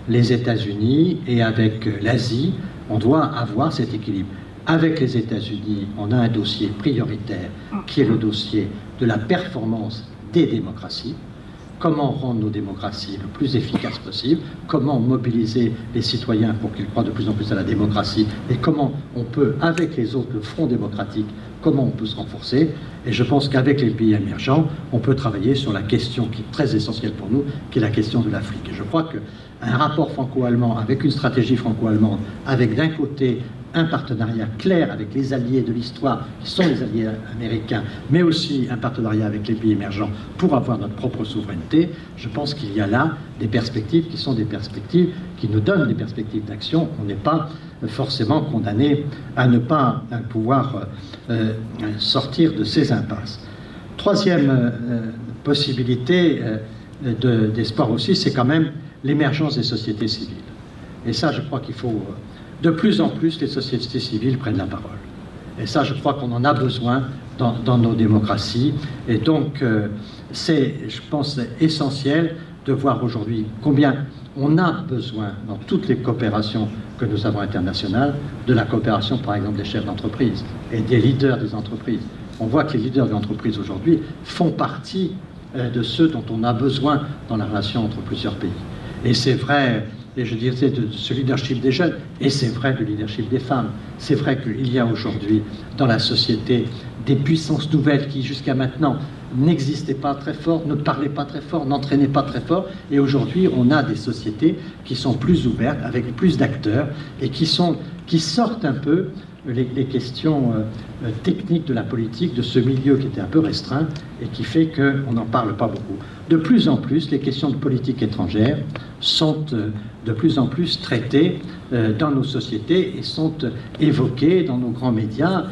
les États-Unis et avec l'Asie, on doit avoir cet équilibre. Avec les États-Unis, on a un dossier prioritaire qui est le dossier de la performance des démocraties. Comment rendre nos démocraties le plus efficaces possible, comment mobiliser les citoyens pour qu'ils croient de plus en plus à la démocratie, et comment on peut, avec les autres, le front démocratique, comment on peut se renforcer. Et je pense qu'avec les pays émergents, on peut travailler sur la question qui est très essentielle pour nous, qui est la question de l'Afrique. Et je crois qu'un rapport franco-allemand, avec une stratégie franco-allemande, avec d'un côté un partenariat clair avec les alliés de l'histoire, qui sont les alliés américains, mais aussi un partenariat avec les pays émergents pour avoir notre propre souveraineté, je pense qu'il y a là des perspectives qui sont des perspectives qui nous donnent des perspectives d'action. On n'est pas forcément condamné à ne pas pouvoir sortir de ces impasses. Troisième possibilité d'espoir aussi, c'est quand même l'émergence des sociétés civiles. Et ça, je crois qu'il faut... De plus en plus, les sociétés civiles prennent la parole. Et ça, je crois qu'on en a besoin dans nos démocraties. Et donc, c'est, je pense, essentiel de voir aujourd'hui combien on a besoin, dans toutes les coopérations que nous avons internationales, de la coopération, par exemple, des chefs d'entreprise et des leaders des entreprises. On voit que les leaders des entreprises aujourd'hui font partie de ceux dont on a besoin dans la relation entre plusieurs pays. Et c'est vrai... Et je dirais de ce leadership des jeunes, et c'est vrai du leadership des femmes. C'est vrai qu'il y a aujourd'hui dans la société des puissances nouvelles qui jusqu'à maintenant n'existaient pas très fort, ne parlaient pas très fort, n'entraînaient pas très fort, et aujourd'hui on a des sociétés qui sont plus ouvertes, avec plus d'acteurs, et qui sortent un peu les questions techniques de la politique, de ce milieu qui était un peu restreint, et qui fait qu'on n'en parle pas beaucoup. De plus en plus, les questions de politique étrangère sont de plus en plus traitées dans nos sociétés et sont évoquées dans nos grands médias.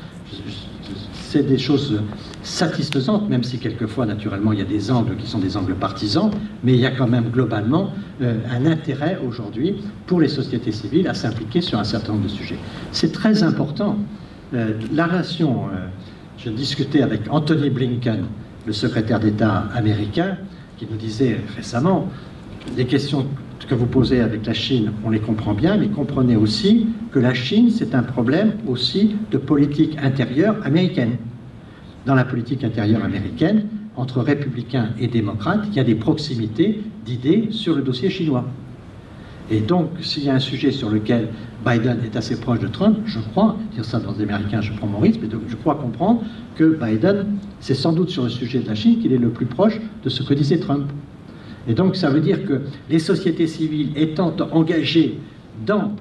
C'est des choses satisfaisantes, même si quelquefois, naturellement, il y a des angles qui sont des angles partisans, mais il y a quand même globalement un intérêt aujourd'hui pour les sociétés civiles à s'impliquer sur un certain nombre de sujets. C'est très important. La relation, je discutais avec Anthony Blinken, le secrétaire d'État américain, qui nous disait récemment, les questions que vous posez avec la Chine, on les comprend bien, mais comprenez aussi que la Chine, c'est un problème aussi de politique intérieure américaine. Dans la politique intérieure américaine, entre républicains et démocrates, il y a des proximités d'idées sur le dossier chinois. Et donc, s'il y a un sujet sur lequel Biden est assez proche de Trump, je crois, dire ça dans les Américains, je prends mon risque, mais donc je crois comprendre que Biden, c'est sans doute sur le sujet de la Chine qu'il est le plus proche de ce que disait Trump. Et donc, ça veut dire que les sociétés civiles étant engagées dans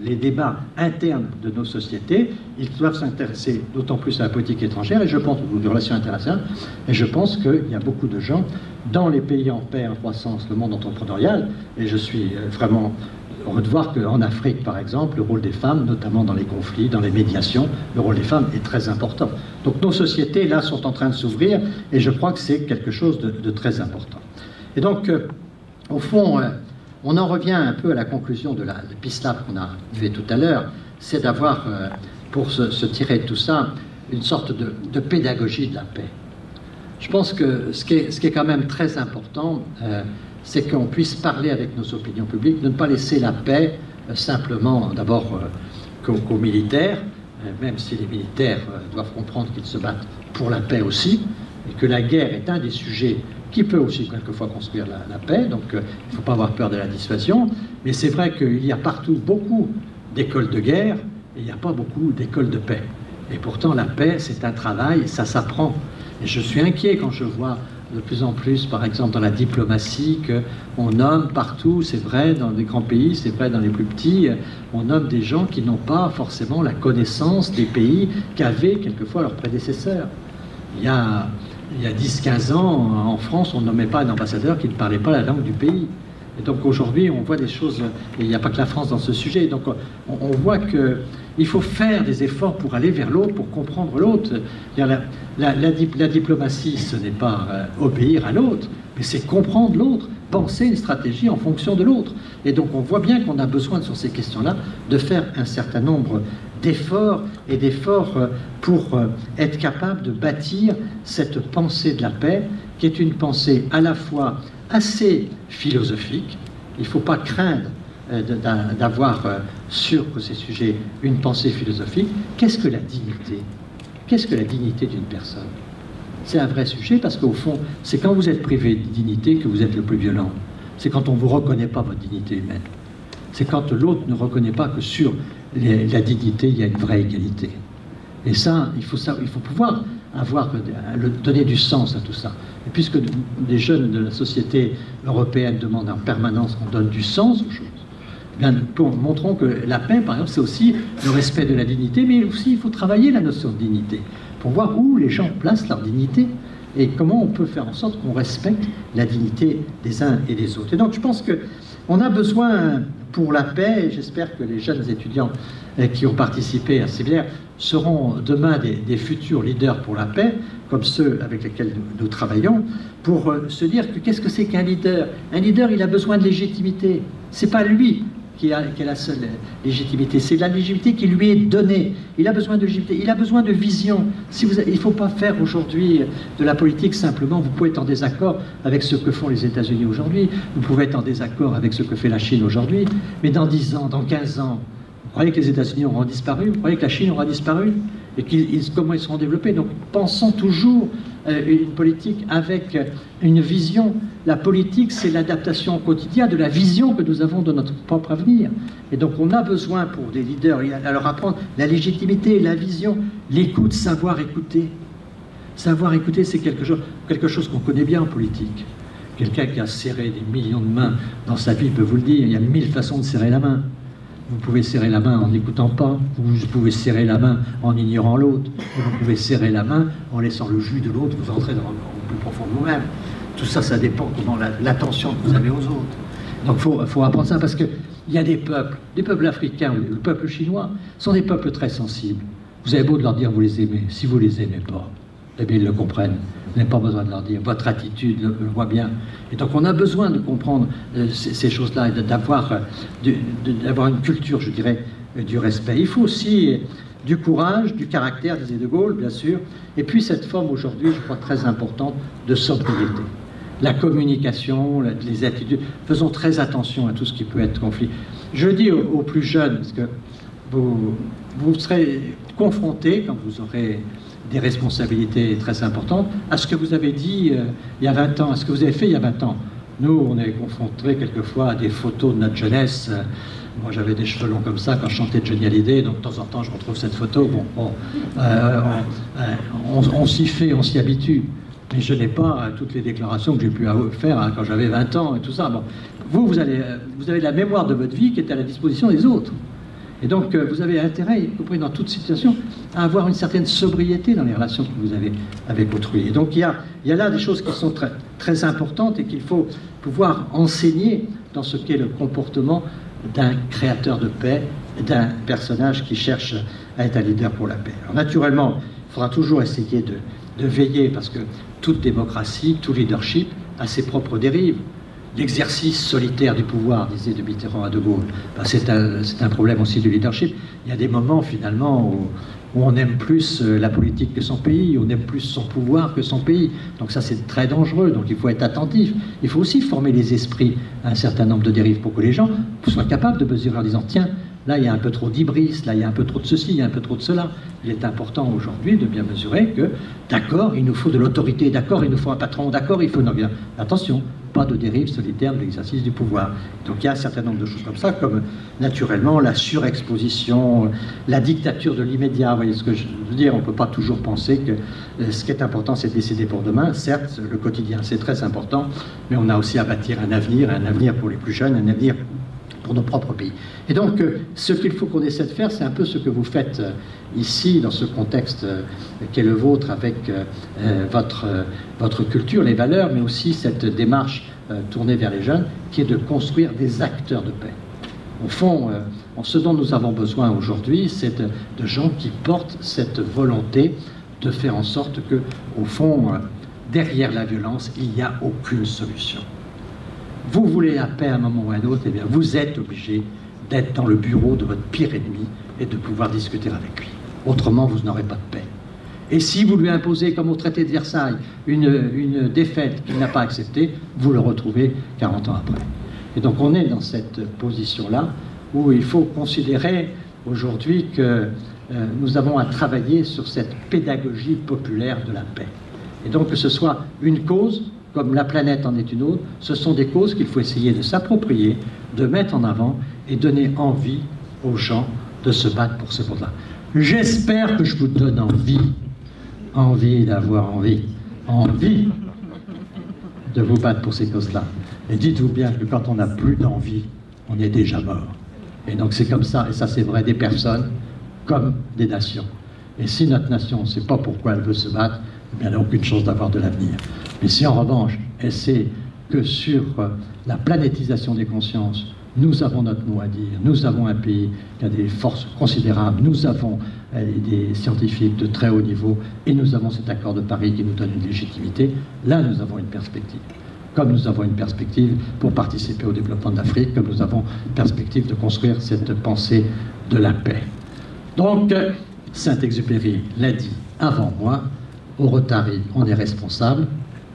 les débats internes de nos sociétés, ils doivent s'intéresser d'autant plus à la politique étrangère, et je pense aux relations internationales, et je pense qu'il y a beaucoup de gens dans les pays en paix, en croissance, le monde entrepreneurial, et je suis vraiment heureux de voir qu'en Afrique, par exemple, le rôle des femmes, notamment dans les conflits, dans les médiations, le rôle des femmes est très important. Donc nos sociétés, là, sont en train de s'ouvrir, et je crois que c'est quelque chose de très important. Et donc, au fond, on en revient un peu à la conclusion de la piste qu'on a vue tout à l'heure, c'est d'avoir, pour se tirer de tout ça, une sorte de pédagogie de la paix. Je pense que ce qui est quand même très important, c'est qu'on puisse parler avec nos opinions publiques, de ne pas laisser la paix simplement, d'abord, qu'aux militaires, même si les militaires doivent comprendre qu'ils se battent pour la paix aussi, et que la guerre est un des sujets qui peut aussi quelquefois construire la paix, donc il ne faut pas avoir peur de la dissuasion, mais c'est vrai qu'il y a partout beaucoup d'écoles de guerre, et il n'y a pas beaucoup d'écoles de paix. Et pourtant la paix, c'est un travail, ça s'apprend. Et je suis inquiet quand je vois de plus en plus, par exemple dans la diplomatie, qu'on nomme partout, c'est vrai dans les grands pays, c'est vrai dans les plus petits, on nomme des gens qui n'ont pas forcément la connaissance des pays qu'avaient quelquefois leurs prédécesseurs. Il y a 10-15 ans, en France, on ne nommait pas un ambassadeur qui ne parlait pas la langue du pays. Et donc aujourd'hui, on voit des choses, et il n'y a pas que la France dans ce sujet, donc on voit qu'il faut faire des efforts pour aller vers l'autre, pour comprendre l'autre. La diplomatie, ce n'est pas obéir à l'autre, mais c'est comprendre l'autre, penser une stratégie en fonction de l'autre. Et donc on voit bien qu'on a besoin, sur ces questions-là, de faire un certain nombre d'efforts et d'efforts pour être capable de bâtir cette pensée de la paix, qui est une pensée à la fois assez philosophique. Il ne faut pas craindre d'avoir sur ces sujets une pensée philosophique. Qu'est-ce que la dignité? Qu'est-ce que la dignité d'une personne? C'est un vrai sujet parce qu'au fond, c'est quand vous êtes privé de dignité que vous êtes le plus violent. C'est quand on ne vous reconnaît pas votre dignité humaine. C'est quand l'autre ne reconnaît pas que sur la dignité, il y a une vraie égalité. Et ça, il faut pouvoir donner du sens à tout ça. Et puisque les jeunes de la société européenne demandent en permanence qu'on donne du sens aux choses, bien, montrons que la paix, par exemple, c'est aussi le respect de la dignité, mais aussi il faut travailler la notion de dignité pour voir où les gens placent leur dignité et comment on peut faire en sorte qu'on respecte la dignité des uns et des autres. Et donc je pense qu'on a besoin pour la paix, et j'espère que les jeunes étudiants qui ont participé à ces séminaires seront demain des futurs leaders pour la paix, comme ceux avec lesquels nous travaillons, pour se dire que qu'est-ce que c'est qu'un leader? Un leader, il a besoin de légitimité. C'est pas lui qui a la seule légitimité, c'est la légitimité qui lui est donnée. Il a besoin de légitimité, il a besoin de vision. Il ne faut pas faire aujourd'hui de la politique simplement. Vous pouvez être en désaccord avec ce que font les États-Unis aujourd'hui, vous pouvez être en désaccord avec ce que fait la Chine aujourd'hui, mais dans 10 ans, dans 15 ans, vous croyez que les États-Unis auront disparu? Vous croyez que la Chine aura disparu? Et comment ils seront développés? Donc pensons toujours une politique avec une vision. La politique, c'est l'adaptation au quotidien de la vision que nous avons de notre propre avenir. Et donc on a besoin pour des leaders à leur apprendre la légitimité, la vision, l'écoute, savoir écouter. Savoir écouter, c'est quelque chose qu'on connaît bien en politique. Quelqu'un qui a serré des millions de mains dans sa vie peut vous le dire. Il y a 1000 façons de serrer la main. Vous pouvez serrer la main en n'écoutant pas, vous pouvez serrer la main en ignorant l'autre, vous pouvez serrer la main en laissant le jus de l'autre vous entrer dans le plus profond de vous-même. Tout ça, ça dépend comment l'attention que vous avez aux autres. Donc il faut apprendre ça parce qu'il y a des peuples africains, le peuple chinois, sont des peuples très sensibles. Vous avez beau de leur dire vous les aimez, si vous les aimez pas, eh bien ils le comprennent. Vous n'avez pas besoin de leur dire, votre attitude le voit bien. Et donc on a besoin de comprendre ces choses-là et d'avoir une culture, je dirais, du respect. Il faut aussi du courage, du caractère, disait De Gaulle, bien sûr, et puis cette forme aujourd'hui, je crois, très importante de sobriété. La communication, les attitudes, faisons très attention à tout ce qui peut être conflit. Je dis aux plus jeunes, parce que vous serez confrontés, quand vous aurez des responsabilités très importantes, à ce que vous avez dit il y a 20 ans, à ce que vous avez fait il y a 20 ans. Nous, on est confrontés quelquefois à des photos de notre jeunesse. Moi, j'avais des cheveux longs comme ça quand je chantais Johnny Hallyday, donc de temps en temps, je retrouve cette photo. On s'y fait, on s'y habitue. Mais je n'ai pas toutes les déclarations que j'ai pu faire quand j'avais 20 ans et tout ça. Bon, vous avez la mémoire de votre vie qui est à la disposition des autres. Et donc, vous avez intérêt, y compris dans toute situation, à avoir une certaine sobriété dans les relations que vous avez avec autrui. Et donc, il y a là des choses qui sont très, très importantes et qu'il faut pouvoir enseigner dans ce qu'est le comportement d'un créateur de paix, d'un personnage qui cherche à être un leader pour la paix. Alors, naturellement, il faudra toujours essayer de veiller, parce que toute démocratie, tout leadership a ses propres dérives. L'exercice solitaire du pouvoir, disait de Mitterrand à De Gaulle, ben c'est un problème aussi du leadership. Il y a des moments, finalement, où on aime plus la politique que son pays, on aime plus son pouvoir que son pays. Donc ça, c'est très dangereux, donc il faut être attentif. Il faut aussi former les esprits à un certain nombre de dérives pour que les gens soient capables de mesurer en disant « Tiens, là, il y a un peu trop d'hybris, là, il y a un peu trop de ceci, il y a un peu trop de cela. » Il est important aujourd'hui de bien mesurer que, d'accord, il nous faut de l'autorité, d'accord, il nous faut un patron, d'accord, il faut... Non, bien, attention, pas de dérive solitaire de l'exercice du pouvoir. Donc il y a un certain nombre de choses comme ça, comme naturellement la surexposition, la dictature de l'immédiat. Vous voyez ce que je veux dire? On ne peut pas toujours penser que ce qui est important, c'est de décider pour demain. Certes, le quotidien, c'est très important, mais on a aussi à bâtir un avenir pour les plus jeunes, un avenir pour nos propres pays. Et donc, ce qu'il faut qu'on essaie de faire, c'est un peu ce que vous faites ici, dans ce contexte qui est le vôtre, avec votre culture, les valeurs, mais aussi cette démarche tournée vers les jeunes, qui est de construire des acteurs de paix. Au fond, ce dont nous avons besoin aujourd'hui, c'est de gens qui portent cette volonté de faire en sorte que, au fond, derrière la violence, il n'y a aucune solution. Vous voulez la paix à un moment ou à un autre, eh bien, vous êtes obligé d'être dans le bureau de votre pire ennemi et de pouvoir discuter avec lui. Autrement, vous n'aurez pas de paix. Et si vous lui imposez, comme au traité de Versailles, une défaite qu'il n'a pas acceptée, vous le retrouvez 40 ans après. Et donc on est dans cette position-là où il faut considérer aujourd'hui que nous avons à travailler sur cette pédagogie populaire de la paix. Et donc que ce soit une cause, comme la planète en est une autre, ce sont des causes qu'il faut essayer de s'approprier, de mettre en avant et donner envie aux gens de se battre pour ces causes-là. J'espère que je vous donne envie d'avoir envie de vous battre pour ces causes-là. Et dites-vous bien que quand on n'a plus d'envie, on est déjà mort. Et donc c'est comme ça, et ça c'est vrai des personnes comme des nations. Et si notre nation ne sait pas pourquoi elle veut se battre, eh bien, elle n'a aucune chance d'avoir de l'avenir. Mais si en revanche, elle sait que sur la planétisation des consciences, nous avons notre mot à dire, nous avons un pays qui a des forces considérables, nous avons des scientifiques de très haut niveau, et nous avons cet accord de Paris qui nous donne une légitimité, là nous avons une perspective. Comme nous avons une perspective pour participer au développement de l'Afrique, comme nous avons une perspective de construire cette pensée de la paix. Donc, Saint-Exupéry l'a dit avant moi, au Rotary, on est responsable,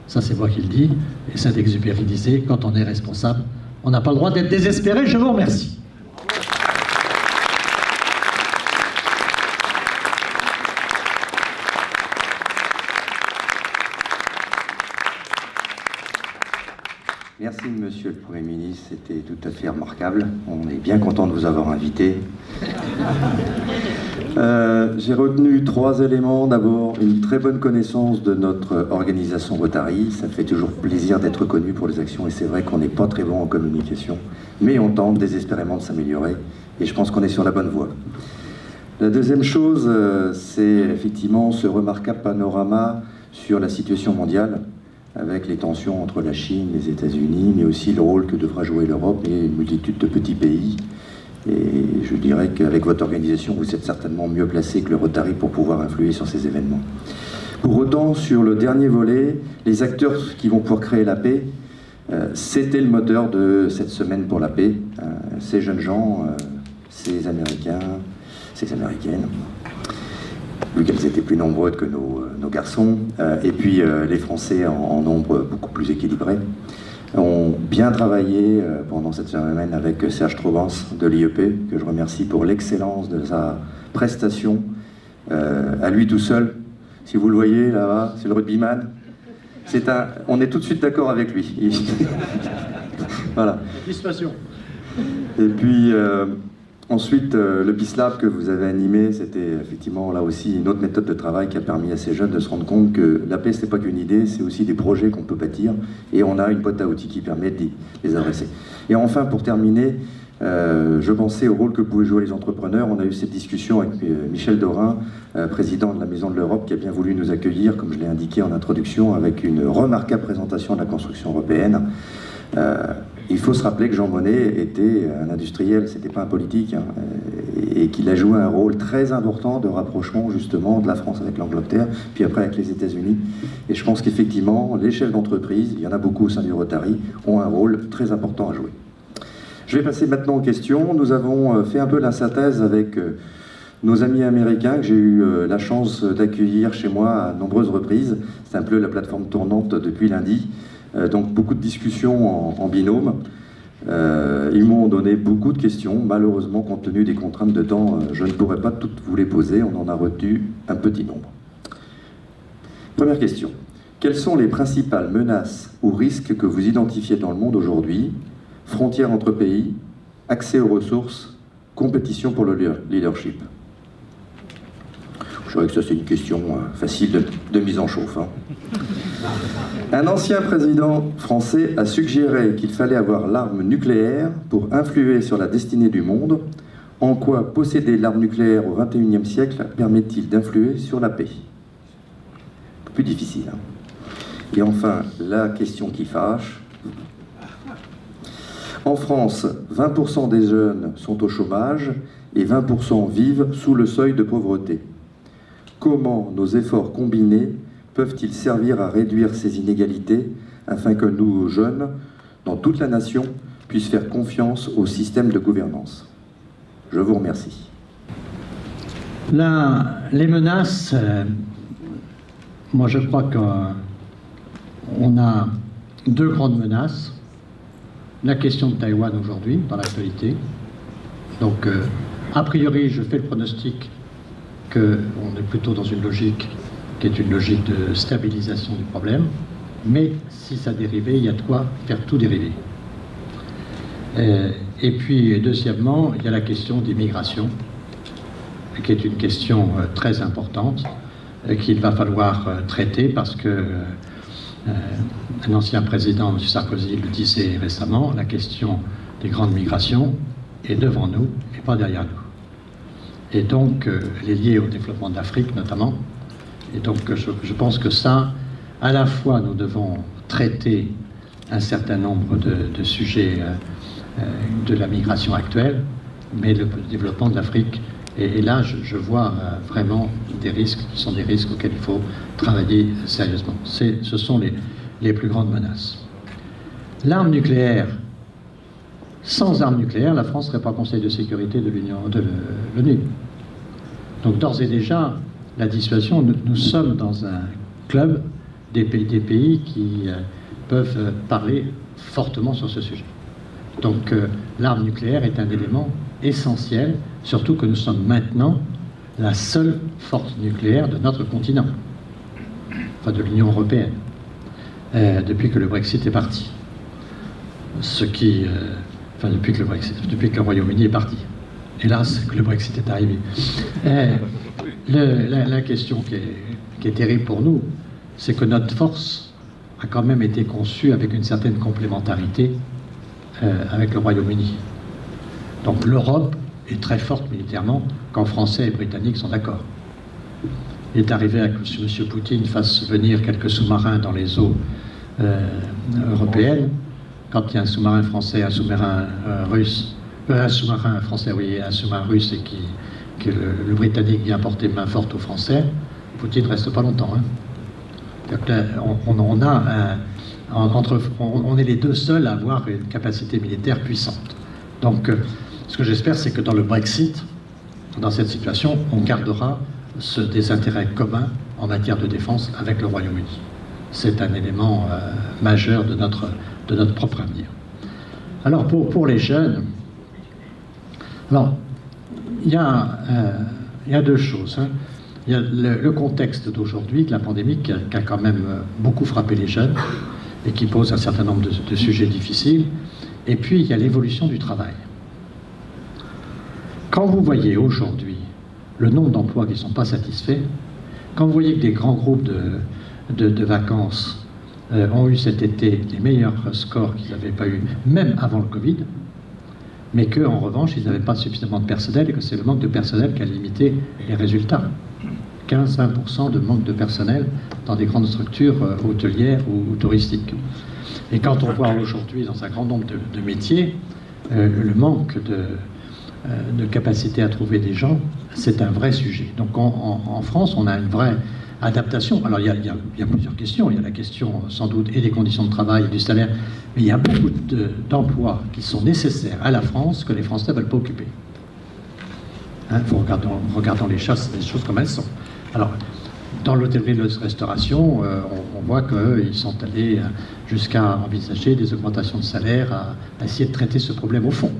ça c'est moi qui le dis, et Saint-Exupéry disait, quand on est responsable, on n'a pas le droit d'être désespéré. Je vous remercie. Merci, Monsieur le Premier ministre, c'était tout à fait remarquable. On est bien content de vous avoir invité. J'ai retenu 3 éléments. D'abord, une très bonne connaissance de notre organisation Rotary. Ça fait toujours plaisir d'être connu pour les actions, et c'est vrai qu'on n'est pas très bon en communication, mais on tente désespérément de s'améliorer, et je pense qu'on est sur la bonne voie. La deuxième chose, c'est effectivement ce remarquable panorama sur la situation mondiale, avec les tensions entre la Chine, les États-Unis, mais aussi le rôle que devra jouer l'Europe et une multitude de petits pays. Et je dirais qu'avec votre organisation, vous êtes certainement mieux placé que le Rotary pour pouvoir influer sur ces événements. Pour autant, sur le dernier volet, les acteurs qui vont pouvoir créer la paix, c'était le moteur de cette semaine pour la paix. Ces jeunes gens, ces Américains, ces Américaines, vu qu'elles étaient plus nombreuses que nos garçons, et puis les Français en nombre beaucoup plus équilibré, ont bien travaillé pendant cette semaine avec Serge Trobens de l'IEP, que je remercie pour l'excellence de sa prestation, à lui tout seul. Si vous le voyez là-bas, c'est le rugbyman. On est tout de suite d'accord avec lui. Voilà. Satisfaction. Et puis ensuite, le Peace Lab que vous avez animé, c'était effectivement là aussi une autre méthode de travail qui a permis à ces jeunes de se rendre compte que la paix, c'est pas qu'une idée, c'est aussi des projets qu'on peut bâtir, et on a une boîte à outils qui permet de les adresser. Et enfin, pour terminer, je pensais au rôle que pouvaient jouer les entrepreneurs. On a eu cette discussion avec Michel Dorin, président de la Maison de l'Europe, qui a bien voulu nous accueillir, comme je l'ai indiqué en introduction, avec une remarquable présentation de la construction européenne. Il faut se rappeler que Jean Monnet était un industriel, c'était pas un politique, hein, et qu'il a joué un rôle très important de rapprochement justement de la France avec l'Angleterre, puis après avec les États-Unis. Et je pense qu'effectivement, les chefs d'entreprise, il y en a beaucoup au sein du Rotary, ont un rôle très important à jouer. Je vais passer maintenant aux questions. Nous avons fait un peu la synthèse avec nos amis américains que j'ai eu la chance d'accueillir chez moi à nombreuses reprises. C'est un peu la plateforme tournante depuis lundi. Donc beaucoup de discussions en binôme. Ils m'ont donné beaucoup de questions. Malheureusement, compte tenu des contraintes de temps, je ne pourrai pas toutes vous les poser. On en a retenu un petit nombre. Première question. Quelles sont les principales menaces ou risques que vous identifiez dans le monde aujourd'hui? Frontières entre pays, accès aux ressources, compétition pour le leadership. Je dirais que ça c'est une question facile de mise en chauffe. Hein. Un ancien président français a suggéré qu'il fallait avoir l'arme nucléaire pour influer sur la destinée du monde. En quoi posséder l'arme nucléaire au XXIe siècle permet-il d'influer sur la paix? Un peu plus difficile. Hein. Et enfin, la question qui fâche. En France, 20% des jeunes sont au chômage et 20% vivent sous le seuil de pauvreté. Comment nos efforts combinés peuvent-ils servir à réduire ces inégalités afin que nous, jeunes, dans toute la nation, puissent faire confiance au système de gouvernance? Je vous remercie. Là, les menaces, moi je crois qu'on a 2 grandes menaces. la question de Taïwan aujourd'hui, dans l'actualité. Donc, a priori, je fais le pronostic qu'on est plutôt dans une logique qui est une logique de stabilisation du problème, mais si ça dérivait, il y a de quoi faire tout dériver. Et puis, deuxièmement, il y a la question des migrations, qui est une question très importante, qu'il va falloir traiter parce que un ancien président, M. Sarkozy, le disait récemment, la question des grandes migrations est devant nous et pas derrière nous. Et donc, elle est liée au développement de l'Afrique notamment. Et donc, je pense que ça, à la fois, nous devons traiter un certain nombre de sujets de la migration actuelle, mais le développement de l'Afrique. Et là, je vois vraiment des risques qui sont des risques auxquels il faut travailler sérieusement. Ce sont les plus grandes menaces. L'arme nucléaire, sans arme nucléaire, la France ne serait pas Conseil de sécurité de l'ONU. Donc d'ores et déjà, la dissuasion, nous sommes dans un club des pays qui peuvent parler fortement sur ce sujet. Donc l'arme nucléaire est un élément essentiel, surtout que nous sommes maintenant la seule force nucléaire de notre continent, enfin de l'Union européenne, depuis que le Brexit est parti. Enfin depuis que le Royaume-Uni est parti. Hélas, que le Brexit est arrivé. La question qui est terrible pour nous, c'est que notre force a quand même été conçue avec une certaine complémentarité avec le Royaume-Uni. Donc l'Europe est très forte militairement quand Français et Britanniques sont d'accord. Il est arrivé à que M. Poutine fasse venir quelques sous-marins dans les eaux européennes. Quand il y a un sous-marin français, un sous-marin russe, un sous-marin français, oui, un sous-marin russe et que le Britannique vient porter main forte aux Français, Poutine ne reste pas longtemps. Hein. On est les deux seuls à avoir une capacité militaire puissante. Donc, ce que j'espère, c'est que dans le Brexit, dans cette situation, on gardera des intérêts communs en matière de défense avec le Royaume-Uni. C'est un élément majeur de notre propre avenir. Alors, pour les jeunes, alors, il y a deux choses. Hein. Il y a le contexte d'aujourd'hui, de la pandémie, qui a quand même beaucoup frappé les jeunes et qui pose un certain nombre de sujets difficiles. Et puis, il y a l'évolution du travail. Quand vous voyez aujourd'hui le nombre d'emplois qui ne sont pas satisfaits, quand vous voyez que des grands groupes de vacances ont eu cet été les meilleurs scores qu'ils n'avaient pas eu, même avant le Covid, mais qu'en revanche, ils n'avaient pas suffisamment de personnel et que c'est le manque de personnel qui a limité les résultats. 15-20% de manque de personnel dans des grandes structures hôtelières ou touristiques. Et quand on voit aujourd'hui dans un grand nombre de métiers, le manque de capacité à trouver des gens, c'est un vrai sujet. Donc en France, on a une vraie adaptation. Alors il y a plusieurs questions. Il y a la question sans doute et des conditions de travail et du salaire, mais il y a beaucoup d'emplois qui sont nécessaires à la France que les Français ne veulent pas occuper. Hein, regardons les choses comme elles sont. Alors, dans l'hôtellerie et la restauration, on voit qu'ils sont allés jusqu'à envisager des augmentations de salaire, à essayer de traiter ce problème au fond.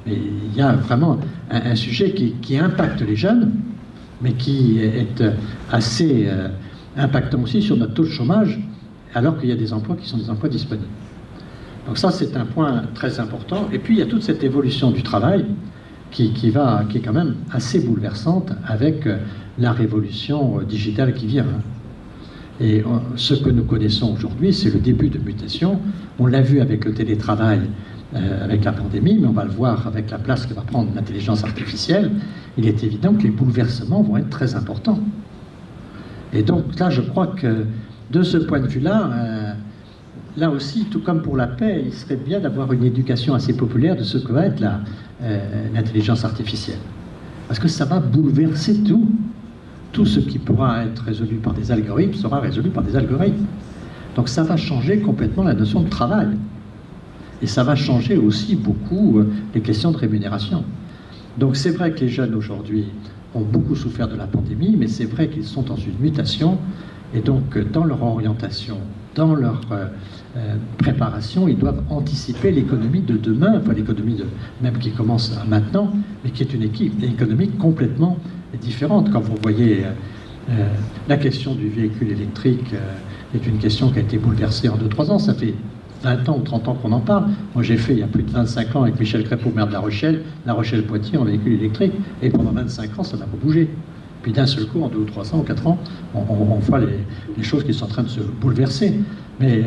Mais il y a vraiment un sujet qui impacte les jeunes, mais qui est assez impactant aussi sur notre taux de chômage, alors qu'il y a des emplois qui sont des emplois disponibles. Donc ça, c'est un point très important. Et puis, il y a toute cette évolution du travail qui est quand même assez bouleversante avec la révolution digitale qui vient. Et ce que nous connaissons aujourd'hui, c'est le début de mutation. On l'a vu avec le télétravail, avec la pandémie, mais on va le voir avec la place que va prendre l'intelligence artificielle. Il est évident que les bouleversements vont être très importants. Et donc là, je crois que de ce point de vue-là, là aussi, tout comme pour la paix, il serait bien d'avoir une éducation assez populaire de ce que va être l'intelligence artificielle. Parce que ça va bouleverser tout. Tout ce qui pourra être résolu par des algorithmes sera résolu par des algorithmes. Donc ça va changer complètement la notion de travail. Et ça va changer aussi beaucoup les questions de rémunération. Donc c'est vrai que les jeunes aujourd'hui ont beaucoup souffert de la pandémie, mais c'est vrai qu'ils sont dans une mutation. Et donc dans leur orientation, dans leur préparation, ils doivent anticiper l'économie de demain, enfin l'économie même qui commence maintenant, mais qui est une économie complètement différente. Quand vous voyez la question du véhicule électrique est une question qui a été bouleversée en 2-3 ans, ça fait 20 ans ou 30 ans qu'on en parle. Moi j'ai fait il y a plus de 25 ans avec Michel Crépeau, maire de La Rochelle-Poitiers en véhicule électrique, et pendant 25 ans ça n'a pas bougé. Puis d'un seul coup, en 2 ou 3 ans ou 4 ans, on voit les choses qui sont en train de se bouleverser. Mais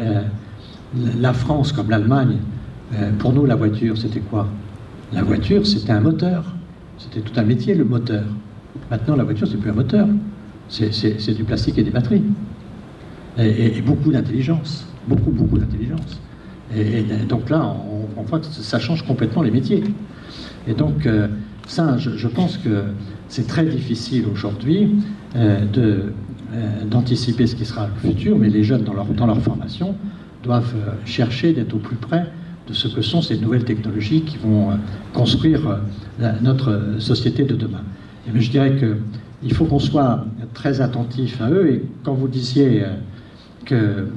la France, comme l'Allemagne, pour nous, la voiture, c'était quoi? La voiture, c'était un moteur. C'était tout un métier, le moteur. Maintenant, la voiture, c'est plus un moteur. C'est du plastique et des batteries. Et beaucoup d'intelligence. Beaucoup d'intelligence. Et donc là, on voit que ça change complètement les métiers. Et donc, ça, je pense que c'est très difficile aujourd'hui d'anticiper ce qui sera le futur, mais les jeunes, dans leur formation, doivent chercher d'être au plus près de ce que sont ces nouvelles technologies qui vont construire notre société de demain. Et je dirais qu'il faut qu'on soit très attentif à eux, et quand vous disiez que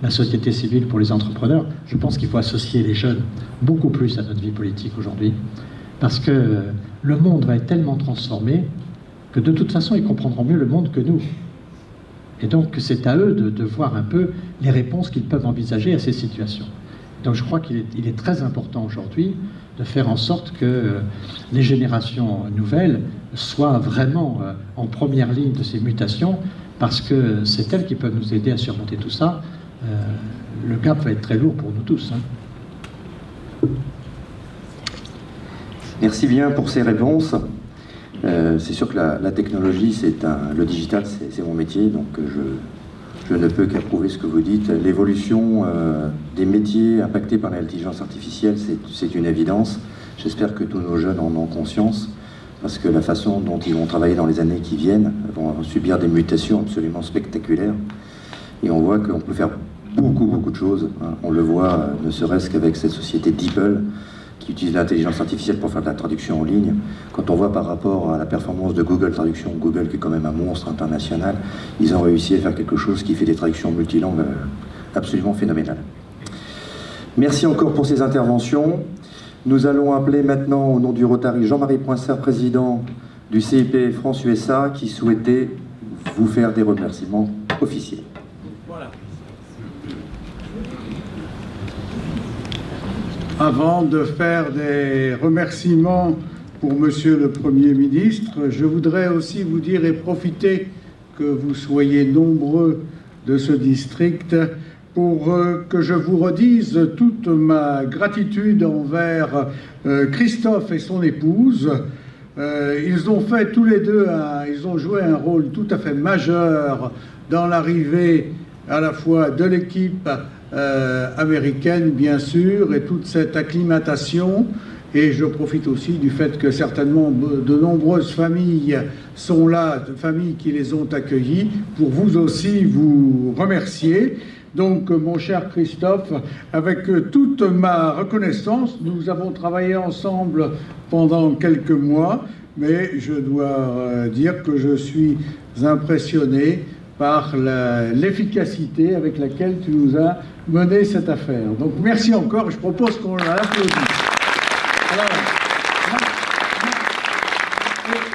la société civile pour les entrepreneurs, je pense qu'il faut associer les jeunes beaucoup plus à notre vie politique aujourd'hui, parce que le monde va être tellement transformé que de toute façon, ils comprendront mieux le monde que nous. Et donc, c'est à eux de voir un peu les réponses qu'ils peuvent envisager à ces situations. Donc, je crois qu'il est très important aujourd'hui de faire en sorte que les générations nouvelles soient vraiment en première ligne de ces mutations, parce que c'est elles qui peuvent nous aider à surmonter tout ça. Le gap va être très lourd pour nous tous. Merci bien pour ces réponses. C'est sûr que la technologie, le digital, c'est mon métier, donc je ne peux qu'approuver ce que vous dites. L'évolution des métiers impactés par l'intelligence artificielle, c'est une évidence. J'espère que tous nos jeunes en ont conscience, parce que la façon dont ils vont travailler dans les années qui viennent vont subir des mutations absolument spectaculaires. Et on voit qu'on peut faire beaucoup de choses. On le voit, ne serait-ce qu'avec cette société DeepL, qui utilise l'intelligence artificielle pour faire de la traduction en ligne. Quand on voit par rapport à la performance de Google Traduction, Google qui est quand même un monstre international, ils ont réussi à faire quelque chose qui fait des traductions multilangues absolument phénoménales. Merci encore pour ces interventions. Nous allons appeler maintenant, au nom du Rotary, Jean-Marie Poincer, président du CIP France-USA, qui souhaitait vous faire des remerciements officiels. Voilà. Avant de faire des remerciements pour Monsieur le Premier ministre, je voudrais aussi vous dire et profiter que vous soyez nombreux de ce district pour que je vous redise toute ma gratitude envers Christophe et son épouse. Ils ont fait tous les deux, ils ont joué un rôle tout à fait majeur dans l'arrivée à la fois de l'équipe américaine, bien sûr, et toute cette acclimatation. Et je profite aussi du fait que certainement de nombreuses familles sont là, de familles qui les ont accueillis, pour vous aussi vous remercier. Donc, mon cher Christophe, avec toute ma reconnaissance, nous avons travaillé ensemble pendant quelques mois, mais je dois dire que je suis impressionné par l'efficacité avec laquelle tu nous as mené cette affaire. Donc, merci encore, je propose qu'on l'applaudisse. Alors,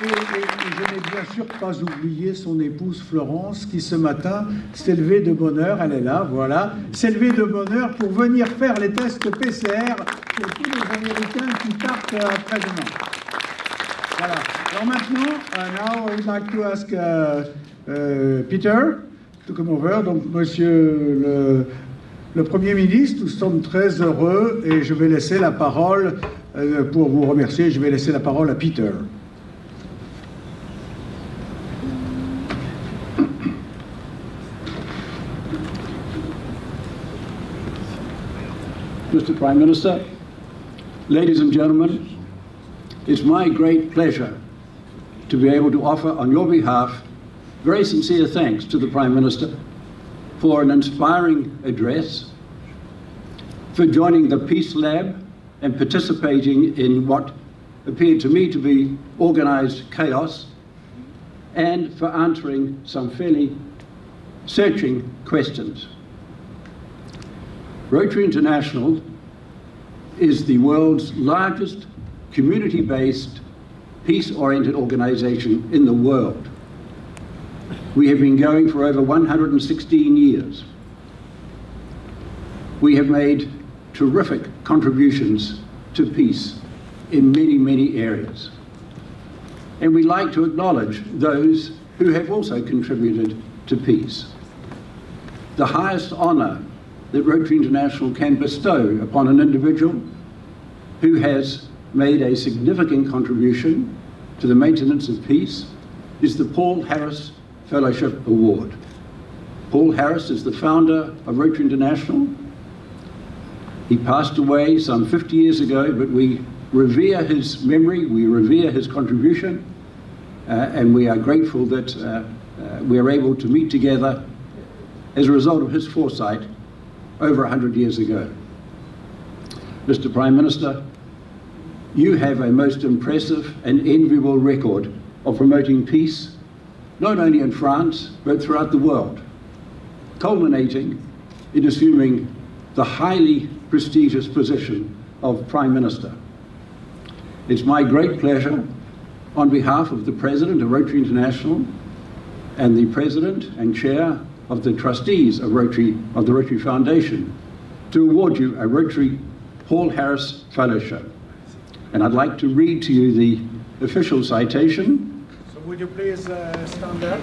je n'ai bien sûr pas oublié son épouse Florence, qui ce matin s'est levée de bonne heure, elle est là, voilà, s'est levée de bonne heure pour venir faire les tests PCR pour tous les Américains qui partent après-demain. Voilà. Alors maintenant, now I would like to ask Peter to come over. Donc, monsieur le Premier ministre, nous sommes très heureux et je vais laisser la parole, pour vous remercier, je vais laisser la parole à Peter. Mr. Prime Minister, ladies and gentlemen, it's my great pleasure to be able to offer on your behalf very sincere thanks to the Prime Minister for an inspiring address, for joining the Peace Lab and participating in what appeared to me to be organized chaos, and for answering some fairly searching questions. Rotary International is the world's largest community-based, peace-oriented organization in the world. We have been going for over 116 years. We have made terrific contributions to peace in many, many areas. And we'd like to acknowledge those who have also contributed to peace. The highest honor that Rotary International can bestow upon an individual who has made a significant contribution to the maintenance of peace is the Paul Harris Fellowship Award. Paul Harris is the founder of Rotary International. He passed away some 50 years ago, but we revere his memory, we revere his contribution, and we are grateful that we are able to meet together as a result of his foresight over 100 years ago. Mr. Prime Minister, you have a most impressive and enviable record of promoting peace, not only in France, but throughout the world, culminating in assuming the highly prestigious position of Prime Minister. It's my great pleasure, on behalf of the President of Rotary International and the President and Chair of the Trustees of the Rotary Foundation, to award you a Rotary Paul Harris Fellowship. And I'd like to read to you the official citation. So would you please stand up?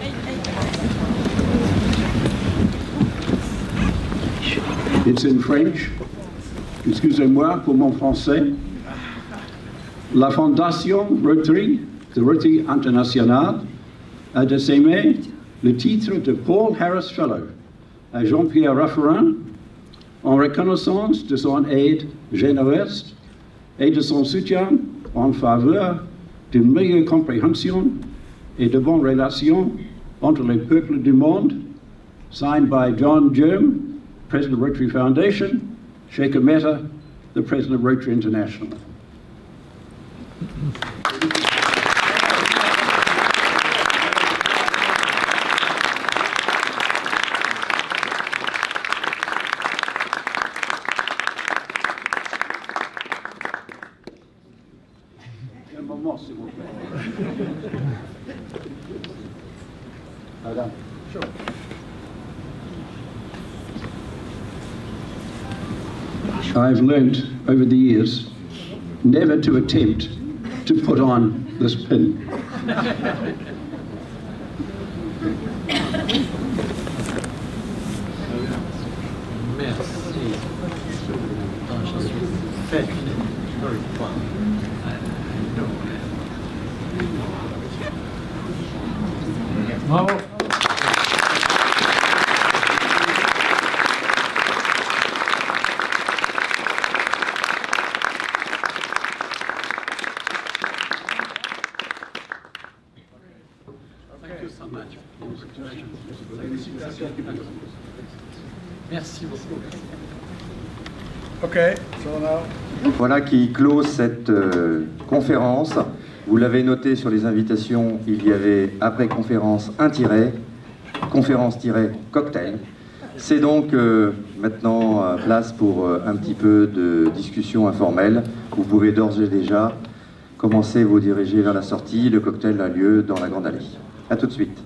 It's in French. Excusez-moi pour mon français. La Fondation Rotary, de Rotary International, a décerné le titre de Paul Harris Fellow à Jean-Pierre Raffarin en reconnaissance de son aide généreuse et de son soutien en faveur d'une meilleure compréhension et de bonnes relations entre les peuples du monde, signed by John Germ, President of Rotary Foundation, Sheikh Mehta, the President of Rotary International. Un moment, s'il vous plaît. Madame. Sure. I've learned over the years never to attempt to put on this pin. Bravo. Thank you so much. Merci beaucoup. Okay, so now. Voilà qui close cette conférence. Vous l'avez noté sur les invitations, il y avait après conférence un tiret, conférence-cocktail. C'est donc maintenant place pour un petit peu de discussion informelle. Vous pouvez d'ores et déjà commencer à vous diriger vers la sortie. Le cocktail a lieu dans la grande allée. À tout de suite.